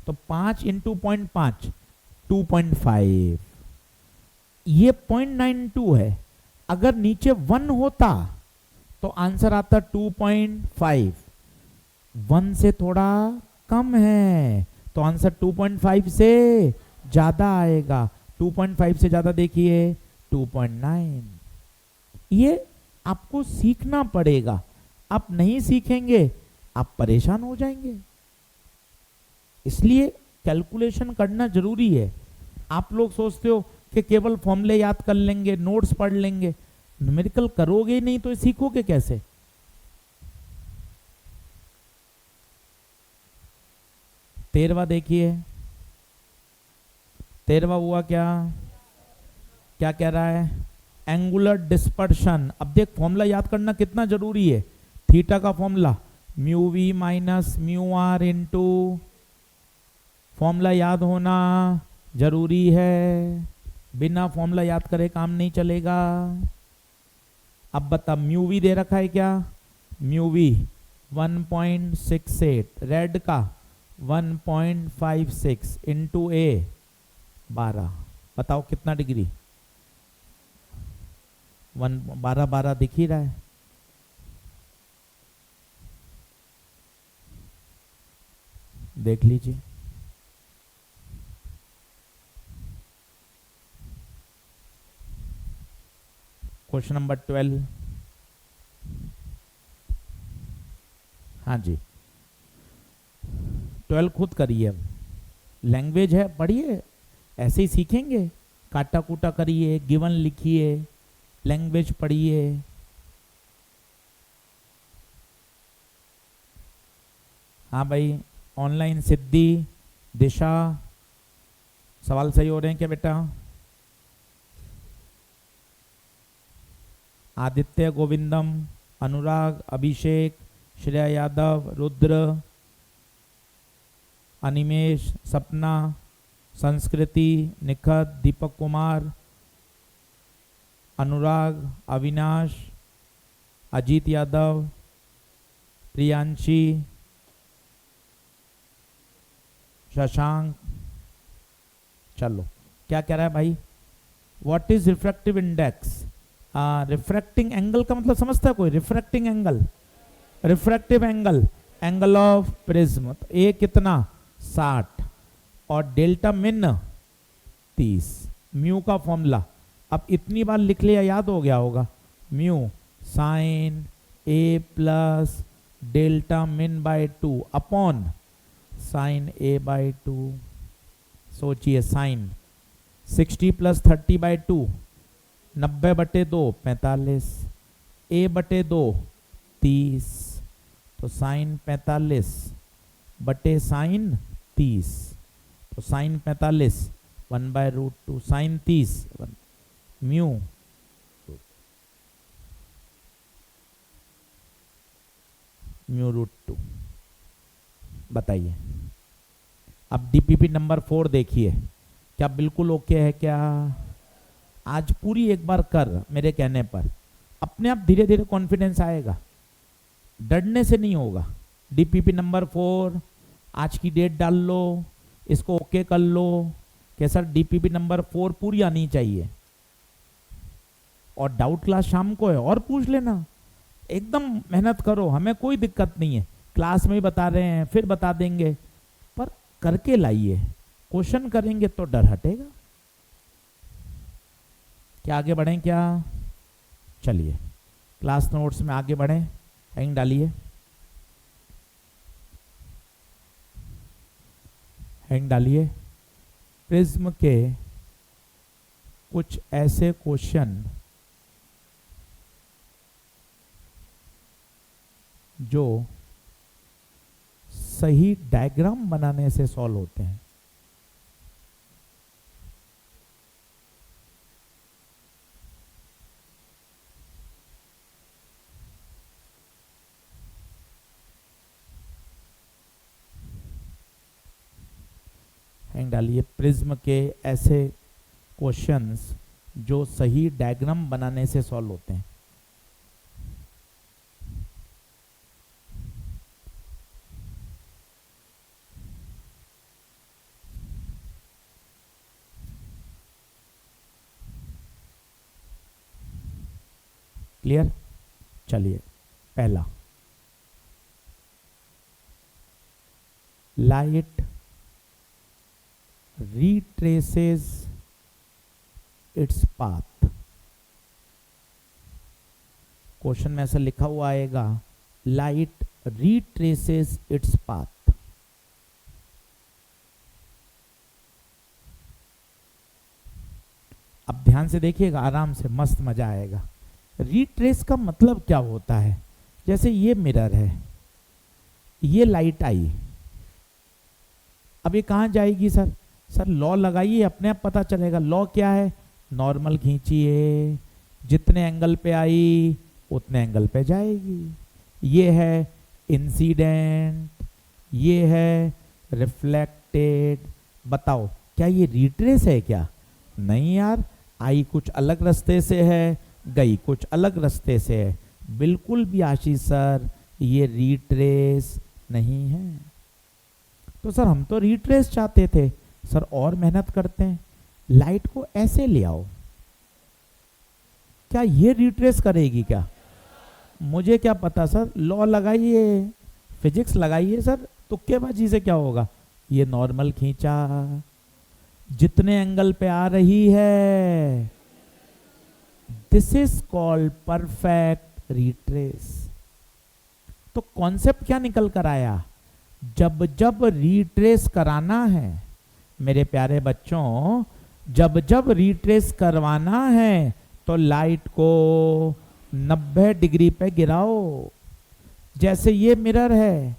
तो 5 इंटू 0.5 2.5, ये 0.92 है। अगर नीचे 1 होता तो आंसर आता 2.5, 1 से थोड़ा कम है तो आंसर 2.5 से ज्यादा आएगा। 2.5 से ज्यादा देखिए 2.9। ये आपको सीखना पड़ेगा, आप नहीं सीखेंगे आप परेशान हो जाएंगे। इसलिए कैलकुलेशन करना जरूरी है। आप लोग सोचते हो कि केवल फॉर्मूले याद कर लेंगे, नोट्स पढ़ लेंगे, न्यूमेरिकल करोगे ही नहीं तो सीखोगे कैसे? तेरवा देखिए, तेरवा हुआ क्या? क्या कह रहा है? Angular dispersion. अब देख फॉर्मूला याद करना कितना जरूरी है। थीटा का formula mu V minus mu R into, formula याद होना जरूरी है, बिना फॉर्मूला याद करे काम नहीं चलेगा। अब बता, म्यू वी दे रखा है क्या? म्यू वी 1.68, रेड का 1.56 इंटू ए 12, बताओ कितना डिग्री? 12 दिख ही रहा है। देख लीजिए, क्वेश्चन नंबर 12। हाँ जी, 12 खुद करिए। अब लैंग्वेज है, पढ़िए, ऐसे ही सीखेंगे। काटा कूटा करिए, गिवन लिखिए, लैंग्वेज पढ़िए। हाँ भाई, ऑनलाइन सिद्धि, दिशा, सवाल सही हो रहे हैं क्या बेटा? आदित्य, गोविंदम, अनुराग, अभिषेक, श्रेया यादव, रुद्र, अनिमेश, सपना, संस्कृति, निखत, दीपक कुमार, अनुराग, अविनाश, अजीत यादव, प्रियांशी, शशांक। चलो, क्या कह रहा है भाई? What is refractive index? Refracting angle का मतलब समझता है कोई? Refracting angle, refractive angle, angle of prism. तो ए कितना? 60 और डेल्टा मिन 30। म्यू का फॉर्मूला अब इतनी बार लिख लिया, याद हो गया होगा। म्यू साइन ए प्लस डेल्टा मिन बाय 2 अपॉन साइन ए बाय 2। सोचिए, साइन 60 प्लस 30 बाय 2 90/2 45, ए बटे 2 30, तो साइन 45 बटे साइन 30, तो साइन 45 1/√2, साइन 30 म्यू √2। बताइए, अब डीपीपी नंबर 4 देखिए, क्या बिल्कुल ओके है क्या? आज पूरी एक बार कर मेरे कहने पर, अपने आप धीरे धीरे कॉन्फिडेंस आएगा, डरने से नहीं होगा। डीपीपी नंबर 4 आज की डेट डाल लो, इसको ओके कर लो कि सर डीपीपी नंबर 4 पूरी आनी चाहिए। और डाउट क्लास शाम को है और पूछ लेना, एकदम मेहनत करो, हमें कोई दिक्कत नहीं है, क्लास में ही बता रहे हैं फिर बता देंगे, पर करके लाइए, क्वेश्चन करेंगे तो डर हटेगा। क्या आगे बढ़ें क्या? चलिए क्लास नोट्स में आगे बढ़ें, हेडिंग डालिए, हेडिंग डालिए, प्रिज्म के कुछ ऐसे क्वेश्चन जो सही डायग्राम बनाने से सॉल्व होते हैं। हेडिंग डालिए, प्रिज्म के ऐसे क्वेश्चंस जो सही डायग्राम बनाने से सॉल्व होते हैं। क्लियर? चलिए पहला, light retraces its path। Question में ऐसा लिखा हुआ आएगा, लाइट retraces its path। अब ध्यान से देखिएगा, आराम से, मस्त मजा आएगा। रिट्रेस का मतलब क्या होता है? जैसे ये मिरर है, ये लाइट आई, अब ये कहां जाएगी सर? सर लॉ लगाइए, अपने आप पता चलेगा। लॉ क्या है? नॉर्मल खींचिए, जितने एंगल पे आई उतने एंगल पे जाएगी। ये है इंसिडेंट, ये है रिफ्लेक्टेड। बताओ क्या ये रिट्रेस है क्या? नहीं यार, आई कुछ अलग रास्ते से है, गई कुछ अलग रास्ते से है। बिल्कुल भी आशीष सर ये रिट्रेस नहीं है। तो सर हम तो रिट्रेस चाहते थे। सर और मेहनत करते हैं, लाइट को ऐसे ले आओ, क्या ये रिट्रेस करेगी क्या? मुझे क्या पता सर, लॉ लगाइए, फिजिक्स लगाइए सर, तुक्केबाजी से क्या होगा? ये नॉर्मल खींचा, जितने एंगल पे आ रही है, this is called perfect retrace. तो कॉन्सेप्ट क्या निकल कर आया? जब जब रिट्रेस कराना है मेरे प्यारे बच्चों, जब जब रिट्रेस करवाना है तो लाइट को 90 डिग्री पे गिराओ। जैसे ये मिरर है,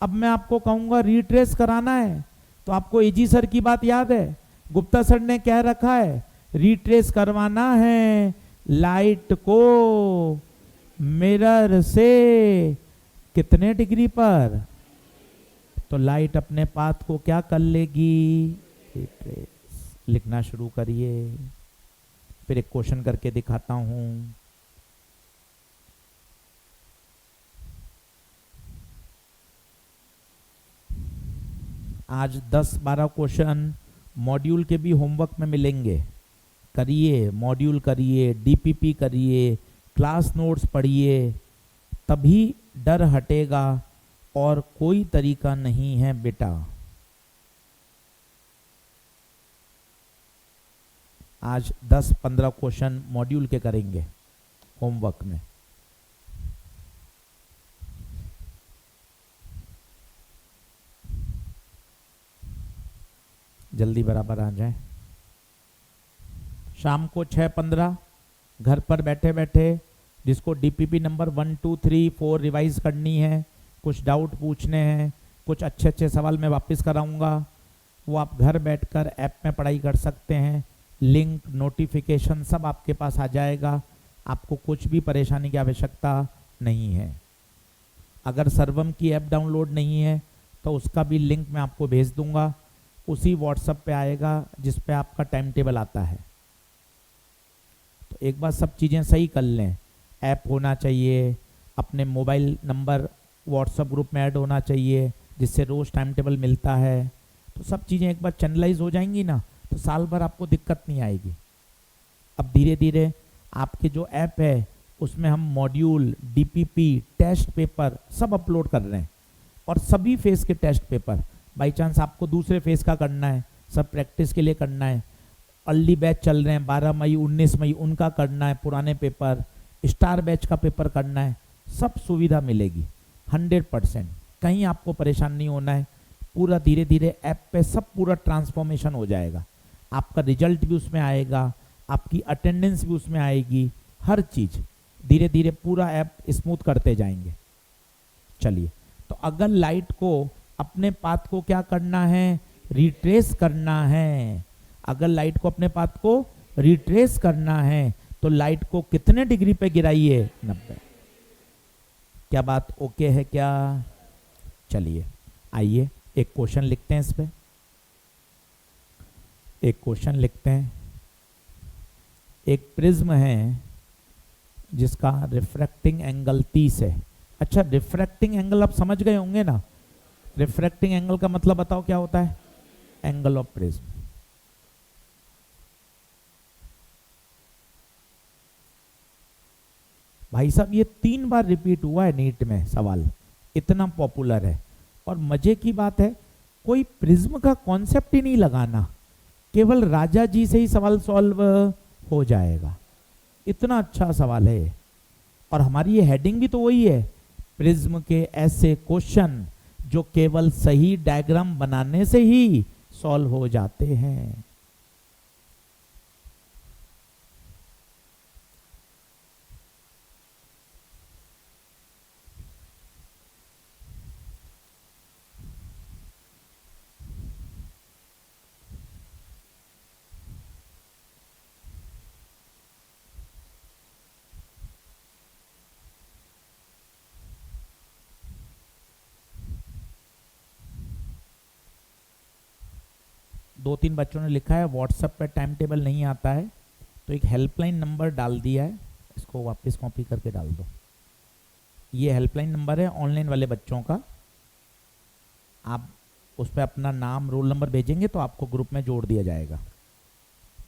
अब मैं आपको कहूंगा रिट्रेस कराना है, तो आपको एजी सर की बात याद है, गुप्ता सर ने कह रखा है रिट्रेस करवाना है लाइट को मिरर से कितने डिग्री पर, तो लाइट अपने पाथ को क्या कर लेगी? रिट्रेस। लिखना शुरू करिए, फिर एक क्वेश्चन करके दिखाता हूं। आज 10-12 क्वेश्चन मॉड्यूल के भी होमवर्क में मिलेंगे, करिए, मॉड्यूल करिए, डीपीपी करिए, क्लास नोट्स पढ़िए, तभी डर हटेगा, और कोई तरीका नहीं है बेटा। आज 10-15 क्वेश्चन मॉड्यूल के करेंगे होमवर्क में। जल्दी बराबर आ जाए। शाम को 6:15 घर पर बैठे बैठे जिसको डीपीपी नंबर 1, 2, 3, 4 रिवाइज करनी है, कुछ डाउट पूछने हैं, कुछ अच्छे अच्छे सवाल मैं वापस कराऊंगा, वो आप घर बैठकर ऐप में पढ़ाई कर सकते हैं। लिंक, नोटिफिकेशन सब आपके पास आ जाएगा, आपको कुछ भी परेशानी की आवश्यकता नहीं है। अगर सर्वम की ऐप डाउनलोड नहीं है तो उसका भी लिंक मैं आपको भेज दूंगा, उसी व्हाट्सएप पे आएगा जिस पे आपका टाइम टेबल आता है। तो एक बार सब चीज़ें सही कर लें। ऐप होना चाहिए, अपने मोबाइल नंबर व्हाट्सएप ग्रुप में ऐड होना चाहिए जिससे रोज़ टाइम टेबल मिलता है। तो सब चीज़ें एक बार चैनलाइज हो जाएंगी ना, तो साल भर आपको दिक्कत नहीं आएगी। अब धीरे धीरे आपके जो ऐप है उसमें हम मॉड्यूल, डीपीपी, टेस्ट पेपर सब अपलोड कर रहे हैं, और सभी फेस के टेस्ट पेपर, बाई चांस आपको दूसरे फेस का करना है, सब प्रैक्टिस के लिए करना है, अर्ली बैच चल रहे हैं 12 मई 19 मई उनका करना है, पुराने पेपर, स्टार बैच का पेपर करना है, सब सुविधा मिलेगी 100%। कहीं आपको परेशान नहीं होना है। पूरा धीरे धीरे ऐप पे सब पूरा ट्रांसफॉर्मेशन हो जाएगा, आपका रिजल्ट भी उसमें आएगा, आपकी अटेंडेंस भी उसमें आएगी, हर चीज़ धीरे धीरे पूरा ऐप स्मूथ करते जाएंगे। चलिए, तो अगर लाइट को अपने पाथ को क्या करना है, रिट्रेस करना है। अगर लाइट को अपने पाथ को रिट्रेस करना है तो लाइट को कितने डिग्री पे गिराइए, 90। क्या बात ओके है क्या? चलिए आइए एक क्वेश्चन लिखते हैं, इस पे एक क्वेश्चन लिखते हैं। एक प्रिज्म है जिसका रिफ्रैक्टिंग एंगल 30 है। अच्छा, रिफ्रैक्टिंग एंगल आप समझ गए होंगे ना। रिफ्रैक्टिंग एंगल का मतलब बताओ क्या होता है? Angle of prism. भाई साहब ये 3 बार रिपीट हुआ है नीट में, सवाल इतना पॉपुलर है। और मजे की बात है, कोई प्रिज्म का कॉन्सेप्ट ही नहीं लगाना, केवल राजा जी से ही सवाल सॉल्व हो जाएगा। इतना अच्छा सवाल है। और हमारी ये हेडिंग भी तो वही है, प्रिज्म के ऐसे क्वेश्चन जो केवल सही डायग्राम बनाने से ही सॉल्व हो जाते हैं। दो तीन बच्चों ने लिखा है व्हाट्सएप पे टाइम टेबल नहीं आता है, तो एक हेल्पलाइन नंबर डाल दिया है, इसको वापस कॉपी करके डाल दो। ये हेल्पलाइन नंबर है ऑनलाइन वाले बच्चों का, आप उस पर अपना नाम रोल नंबर भेजेंगे तो आपको ग्रुप में जोड़ दिया जाएगा।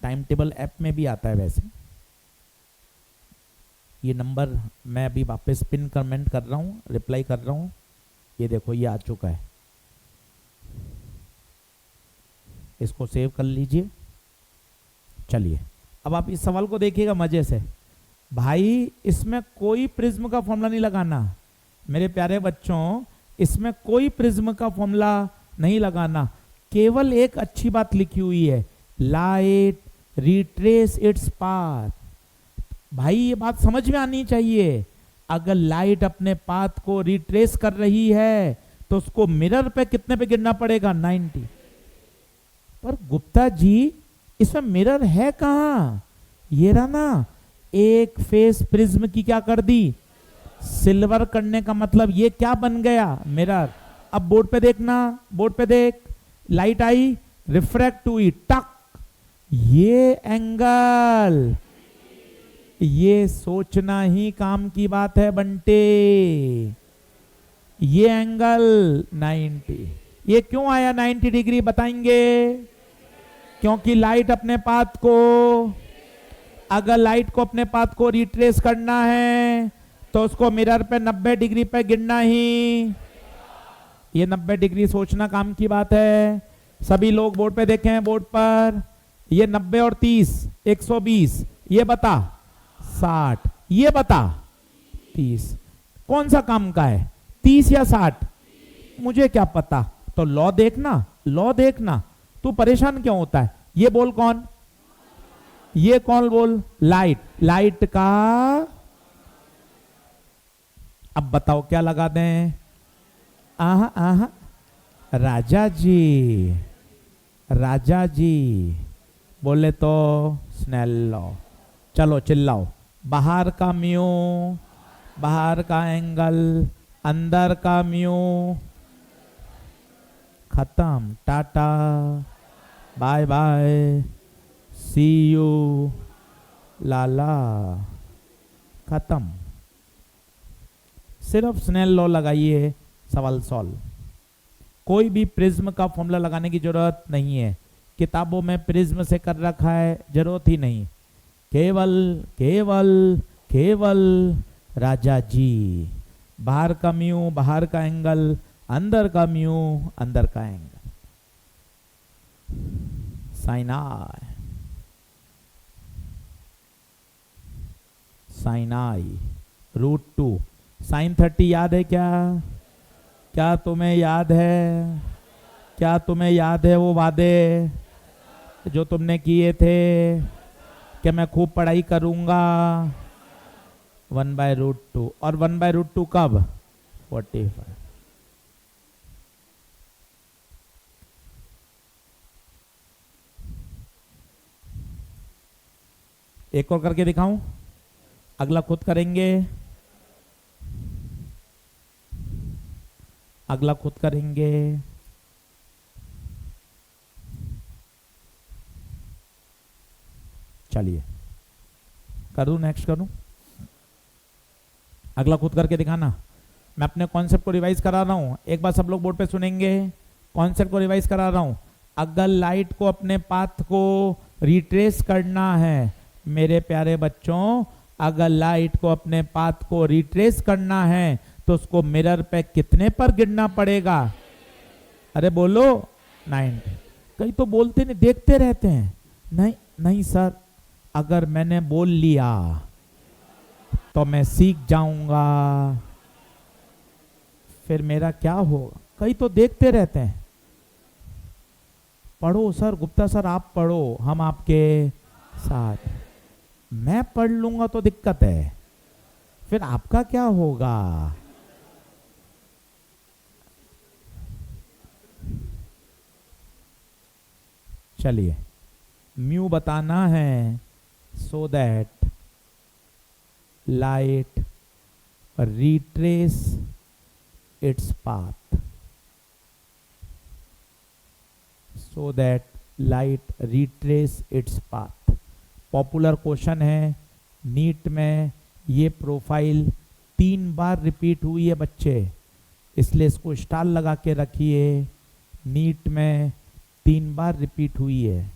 टाइम टेबल ऐप में भी आता है वैसे। ये नंबर मैं अभी वापस पिन कमेंट कर रहा हूँ, रिप्लाई कर रहा हूँ, ये देखो ये आ चुका है, इसको सेव कर लीजिए। चलिए अब आप इस सवाल को देखिएगा मजे से। भाई इसमें कोई प्रिज्म का फॉर्मूला नहीं लगाना मेरे प्यारे बच्चों, इसमें कोई प्रिज्म का फॉर्मूला नहीं लगाना, केवल एक अच्छी बात लिखी हुई है, लाइट रिट्रेस इट्स पाथ। भाई ये बात समझ में आनी चाहिए, अगर लाइट अपने पाथ को रिट्रेस कर रही है तो उसको मिरर पे कितने पे गिरना पड़ेगा? 90। पर गुप्ता जी इसमें मिरर है कहां? ये रहा ना, एक फेस प्रिज्म की क्या कर दी? सिल्वर करने का मतलब ये क्या बन गया? मिरर। अब बोर्ड पे देखना, बोर्ड पे देख, लाइट आई, रिफ्रैक्ट हुई, टक, ये एंगल, ये सोचना ही काम की बात है बंटे, ये एंगल 90। ये क्यों आया 90 डिग्री बताएंगे? क्योंकि लाइट अपने पाथ को, अगर लाइट को अपने पाथ को रिट्रेस करना है तो उसको मिरर पे 90 डिग्री पे गिरना ही, ये 90 डिग्री सोचना काम की बात है। सभी लोग बोर्ड पे देखें, बोर्ड पर, ये 90 और 30 120, ये बता 60, ये बता 30, कौन सा काम का है, 30 या 60? मुझे क्या पता। तो लॉ देखना, लॉ देखना, तू परेशान क्यों होता है? ये बोल कौन, ये कौन बोल? लाइट, लाइट का, अब बताओ क्या लगा दें? आहा आहा, राजा जी, राजा जी बोले तो स्नेल लॉ। चलो चिल्लाओ, बाहर का म्यू, बाहर का एंगल, अंदर का म्यू, खत्म, टाटा, बाय बाय, सी यू, लाला, खत्म। सिर्फ स्नेल लॉ लगाइए, सवाल सॉल्व। कोई भी प्रिज्म का फॉर्मूला लगाने की जरूरत नहीं है, किताबों में प्रिज्म से कर रखा है, जरूरत ही नहीं। केवल केवल केवल राजा जी, बाहर का म्यू बाहर का एंगल, अंदर का म्यू अंदर का एंगल, साइन आई साइन आई √2। साइन 30 याद है क्या? क्या तुम्हें याद है? क्या तुम्हें याद है वो वादे जो तुमने किए थे कि मैं खूब पढ़ाई करूंगा? 1/√2। और 1/√2 कब? 45। एक और करके दिखाऊं? अगला खुद करेंगे, अगला खुद करेंगे। चलिए करूं, नेक्स्ट करूं, अगला खुद करके दिखाना। मैं अपने कॉन्सेप्ट को रिवाइज करा रहा हूं, एक बार सब लोग बोर्ड पे सुनेंगे। कॉन्सेप्ट को रिवाइज करा रहा हूं। अगर लाइट को अपने पाथ को रिट्रेस करना है मेरे प्यारे बच्चों, अगर लाइट को अपने पाथ को रिट्रेस करना है तो उसको मिरर पे कितने पर गिरना पड़ेगा? अरे बोलो 90। कई तो बोलते नहीं, देखते रहते हैं। नहीं नहीं सर, अगर मैंने बोल लिया तो मैं सीख जाऊंगा, फिर मेरा क्या होगा? कई तो देखते रहते हैं। पढ़ो सर, गुप्ता सर आप पढ़ो, हम आपके साथ। मैं पढ़ लूंगा तो दिक्कत है, फिर आपका क्या होगा? चलिए म्यू बताना है, so that light retrace its path, so that light retrace its path. Popular question है, नीट में ये प्रोफाइल 3 बार रिपीट हुई है बच्चे, इसलिए इसको स्टार लगा के रखिए। नीट में 3 बार रिपीट हुई है।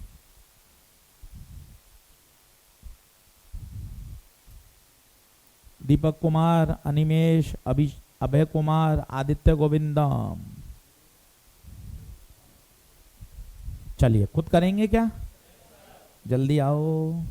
दीपक कुमार, अनिमेश, अभय कुमार, आदित्य गोविंदम। चलिए खुद करेंगे क्या? जल्दी आओ।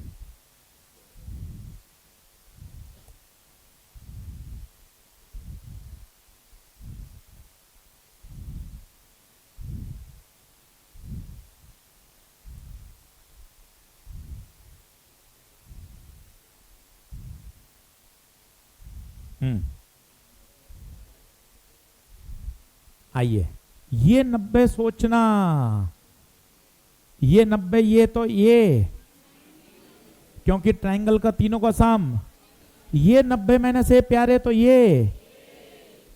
आइए, ये 90 सोचना, ये 90, ये तो ये, क्योंकि ट्रायंगल का तीनों का सम, ये 90 मैंने से प्यारे तो ये,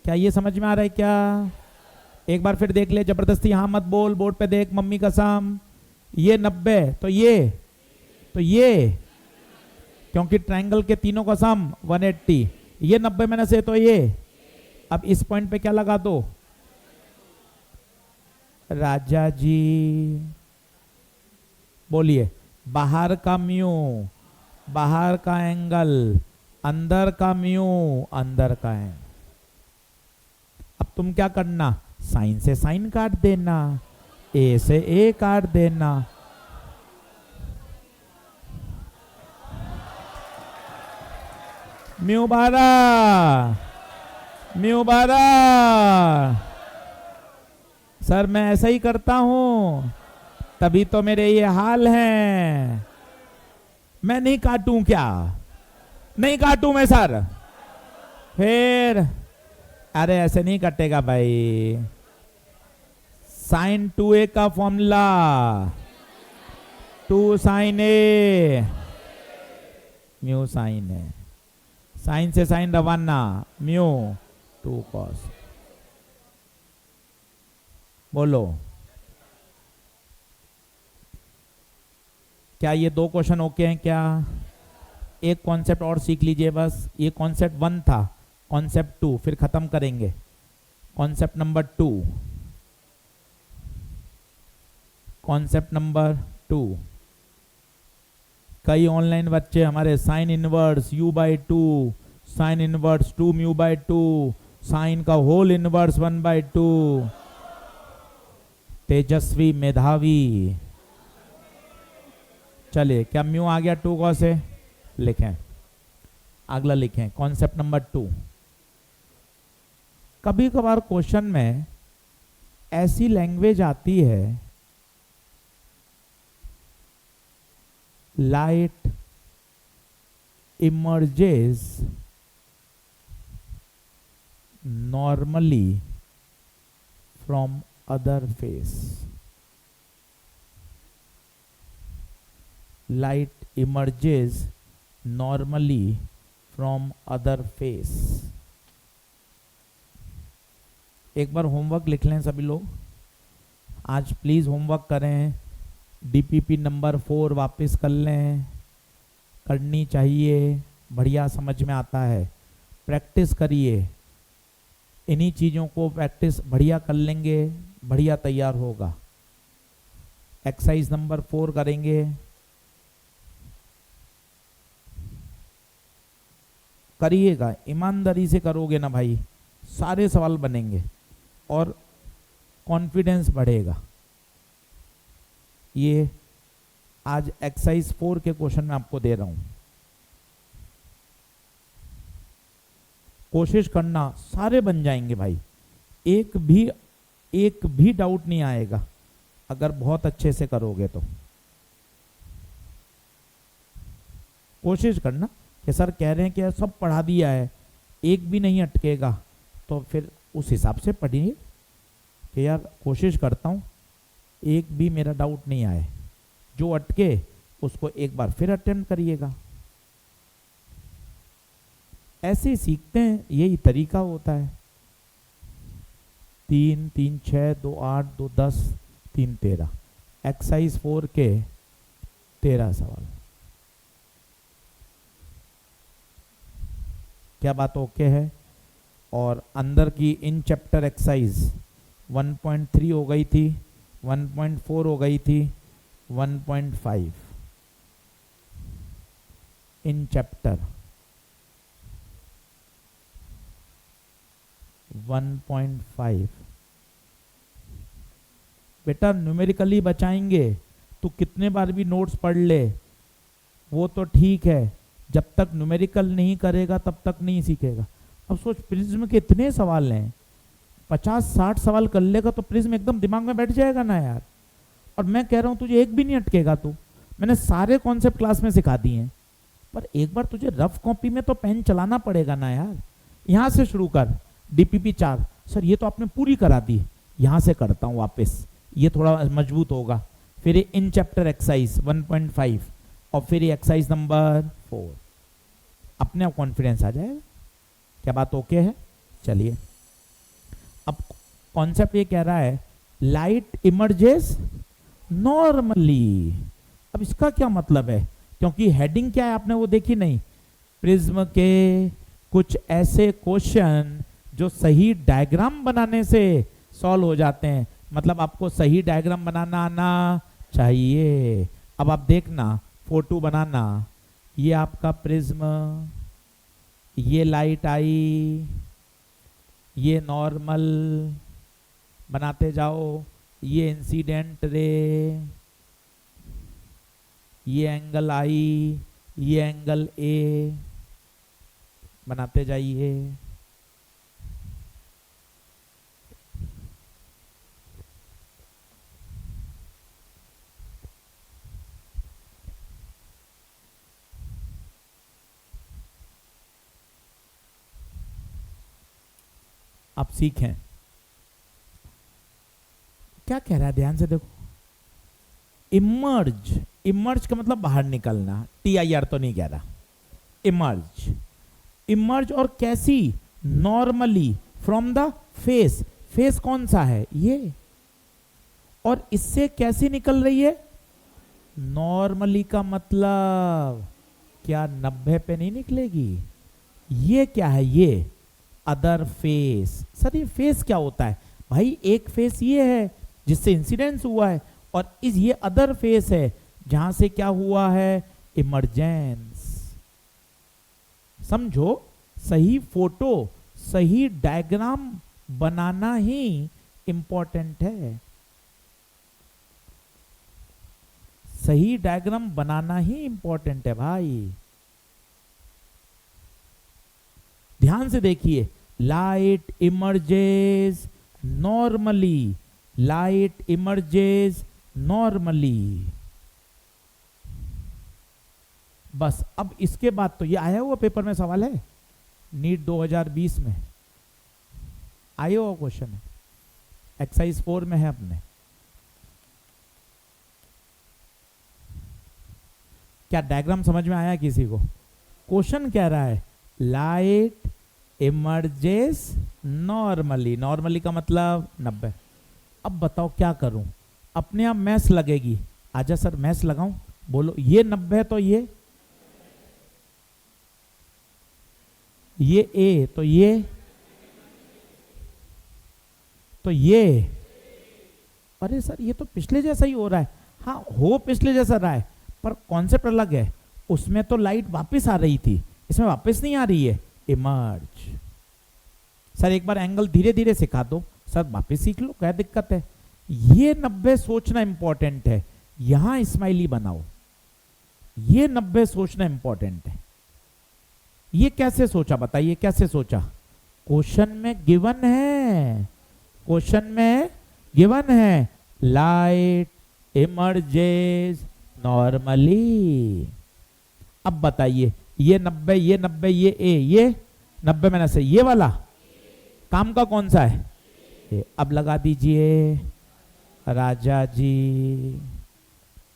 क्या ये समझ में आ रहा है क्या? एक बार फिर देख ले, जबरदस्ती हाँ मत बोल, बोर्ड पे देख, मम्मी का सम, ये 90 तो ये, तो ये, क्योंकि ट्रायंगल के तीनों का सम 180, ये 90 मैंने से तो ये। अब इस पॉइंट पे क्या लगा दो? राजा जी बोलिए, बाहर का म्यू बाहर का एंगल, अंदर का म्यू अंदर का एंगल। अब तुम क्या करना? साइन से साइन काट देना, ए से ए काट देना। Mu 12, mu 12। सर मैं ऐसा ही करता हूं, तभी तो मेरे ये हाल हैं। मैं नहीं काटूं क्या? नहीं काटूं मैं सर? फिर अरे ऐसे नहीं कटेगा भाई। साइन 2a का फॉर्मूला 2 साइन ए म्यू साइन ए, साइन से साइन रवाना, म्यू 2 कॉस। बोलो क्या ये 2 क्वेश्चन ओके हैं क्या? एक कॉन्सेप्ट और सीख लीजिए बस। ये कॉन्सेप्ट 1 था, कॉन्सेप्ट 2 फिर खत्म करेंगे। कॉन्सेप्ट नंबर 2, कॉन्सेप्ट नंबर 2, कई ऑनलाइन बच्चे हमारे sine inverse u/2, sine inverse 2μ/2, sine का होल इनवर्स 1/2, तेजस्वी मेधावी। चलिए, क्या म्यू आ गया 2 cos से? लिखें, अगला लिखें कॉन्सेप्ट नंबर 2। कभी कभार क्वेश्चन में ऐसी लैंग्वेज आती है, light emerges normally from other face. Light emerges normally from other face. एक बार होमवर्क लिख लें सभी लोग, आज प्लीज होमवर्क करें। डीपीपी नंबर 4 वापस कर लें, करनी चाहिए, बढ़िया समझ में आता है। प्रैक्टिस करिए, इन्हीं चीज़ों को प्रैक्टिस बढ़िया कर लेंगे, बढ़िया तैयार होगा। एक्सरसाइज नंबर 4 करेंगे। करिएगा, ईमानदारी से करोगे ना भाई, सारे सवाल बनेंगे और कॉन्फिडेंस बढ़ेगा। ये आज एक्सरसाइज 4 के क्वेश्चन में आपको दे रहा हूं, कोशिश करना सारे बन जाएंगे भाई। एक भी डाउट नहीं आएगा अगर बहुत अच्छे से करोगे तो। कोशिश करना कि सर कह रहे हैं कि सब पढ़ा दिया है, एक भी नहीं अटकेगा, तो फिर उस हिसाब से पढ़िए कि यार कोशिश करता हूँ एक भी मेरा डाउट नहीं आए। जो अटके उसको एक बार फिर अटेम्प्ट करिएगा। ऐसे सीखते हैं, यही तरीका होता है। 3 3 6 2 8 2 10 3 13, एक्सरसाइज 4 के 13 सवाल। क्या बात ओके है? और अंदर की इन चैप्टर एक्सरसाइज 1.3 हो गई थी, 1.4 हो गई थी, 1.5 इन चैप्टर 1.5। बेटा न्यूमेरिकली बचाएंगे तो कितने बार भी नोट्स पढ़ ले, वो तो ठीक है, जब तक न्यूमेरिकल नहीं करेगा तब तक नहीं सीखेगा। अब सोच, प्रिज्म के इतने सवाल हैं, 50-60 सवाल कर लेगा तो प्रिज्म एकदम दिमाग में बैठ जाएगा ना यार। और मैं कह रहा हूं तुझे एक भी नहीं अटकेगा। तू, मैंने सारे कॉन्सेप्ट क्लास में सिखा दिए हैं, पर एक बार तुझे रफ कॉपी में तो पेन चलाना पड़ेगा ना यार। यहां से शुरू कर, डीपीपी 4। सर ये तो आपने पूरी करा दी, यहां से करता हूं वापस, ये थोड़ा मजबूत होगा। फिर इन चैप्टर एक्सरसाइज 1.5 और फिर एक्सरसाइज नंबर 4। अपने आप कॉन्फिडेंस आ जाएगा। क्या बात ओके है? चलिए, अब कॉन्सेप्ट ये कह रहा है लाइट इमर्जेस नॉर्मली। अब इसका क्या मतलब है? क्योंकि हेडिंग क्या है आपने वो देखी नहीं। प्रिज्म के कुछ ऐसे क्वेश्चन जो सही डायग्राम बनाने से सॉल्व हो जाते हैं, मतलब आपको सही डायग्राम बनाना आना चाहिए। अब आप देखना, फोटो बनाना, ये आपका प्रिज्म, ये लाइट आई, ये नॉर्मल बनाते जाओ, ये इंसिडेंट रे, ये एंगल आई, ये एंगल ए, बनाते जाइए। आप सीखें क्या कह रहा है, ध्यान से देखो। इमर्ज, इमर्ज का मतलब बाहर निकलना, TIR तो नहीं कह रहा। इमर्ज, इमर्ज और कैसी? Normally from the face. Face कौन सा है? ये। और इससे कैसी निकल रही है? नॉर्मली का मतलब क्या 90 पे नहीं निकलेगी? ये क्या है? ये अदर फेस। सर ये फेस क्या होता है भाई? एक फेस ये है जिससे इंसिडेंस हुआ है, और इस ये अदर फेस है जहां से क्या हुआ है? इमरजेंस। समझो, सही फोटो, सही डायग्राम बनाना ही इंपॉर्टेंट है। सही डायग्राम बनाना ही इंपॉर्टेंट है भाई। ध्यान से देखिए, light emerges normally, light emerges normally. बस अब इसके बाद तो ये आया हुआ पेपर में सवाल है, नीट 2020 में आया हुआ क्वेश्चन है, एक्सरसाइज 4 में है अपने। क्या डायग्राम समझ में आया किसी को? क्वेश्चन कह रहा है लाइट इमर्जेस नॉर्मली, नॉर्मली का मतलब 90। अब बताओ क्या करूं? अपने आप मैथ्स लगेगी। आजा सर मैथ्स लगाऊं? बोलो, ये 90 तो ये ए तो ये अरे सर ये तो पिछले जैसा ही हो रहा है। हाँ हो पिछले जैसा रहा है, पर कॉन्सेप्ट अलग है। उसमें तो लाइट वापस आ रही थी, इसमें वापस नहीं आ रही है, इमर्ज। सर एक बार एंगल धीरे धीरे सिखा दो। सर वापस सीख लो, क्या दिक्कत है? ये 90 सोचना इंपॉर्टेंट है। यहां स्माइली बनाओ, ये 90 सोचना इंपॉर्टेंट है। ये कैसे सोचा बताइए, कैसे सोचा? क्वेश्चन में गिवन है, क्वेश्चन में गिवन है लाइट इमर्जेस नॉर्मली। अब बताइए, ये 90, ये 90, ये ए, ये 90 में से ये वाला काम का कौन सा है? अब लगा दीजिए राजा जी।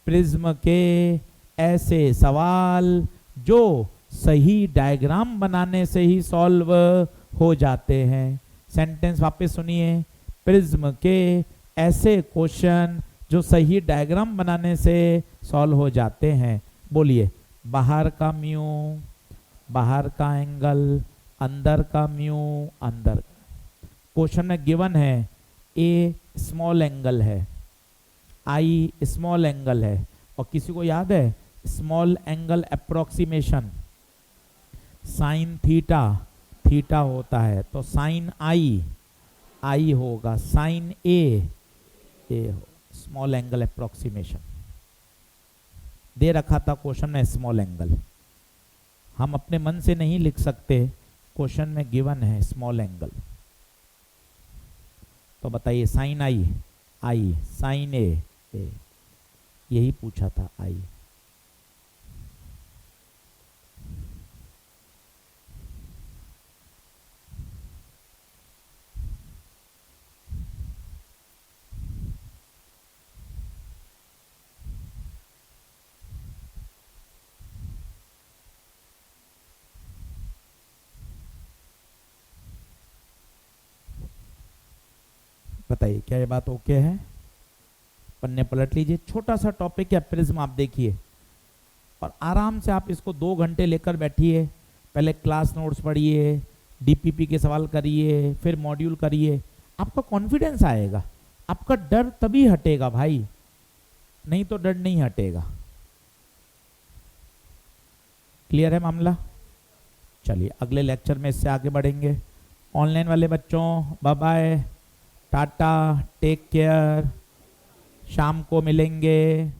प्रिज्म के ऐसे सवाल जो सही डायग्राम बनाने से ही सॉल्व हो जाते हैं। सेंटेंस वापस सुनिए, प्रिज्म के ऐसे क्वेश्चन जो सही डायग्राम बनाने से सॉल्व हो जाते हैं। बोलिए, बाहर का म्यू, बाहर का एंगल, अंदर का म्यू, अंदर। क्वेश्चन में गिवन है ए स्मॉल एंगल है, आई स्मॉल एंगल है, और किसी को याद है small angle approximation sine theta, theta होता है, तो साइन आई, आई होगा, साइन ए हो। स्मॉल एंगल अप्रोक्सीमेशन दे रखा था क्वेश्चन में, स्मॉल एंगल। हम अपने मन से नहीं लिख सकते, क्वेश्चन में गिवन है स्मॉल एंगल। तो बताइए साइन आई, आई साइन ए, यही पूछा था, आई। बताइए क्या ये बात ओके है? पन्ने पलट लीजिए, छोटा सा टॉपिक है प्रिज्म, आप देखिए और आराम से आप इसको 2 घंटे लेकर बैठिए। पहले क्लास नोट्स पढ़िए, डीपीपी के सवाल करिए, फिर मॉड्यूल करिए, आपका कॉन्फिडेंस आएगा, आपका डर तभी हटेगा भाई, नहीं तो डर नहीं हटेगा। क्लियर है मामला? चलिए अगले लेक्चर में इससे आगे बढ़ेंगे। ऑनलाइन वाले बच्चों bye bye, tata, take care, शाम को मिलेंगे।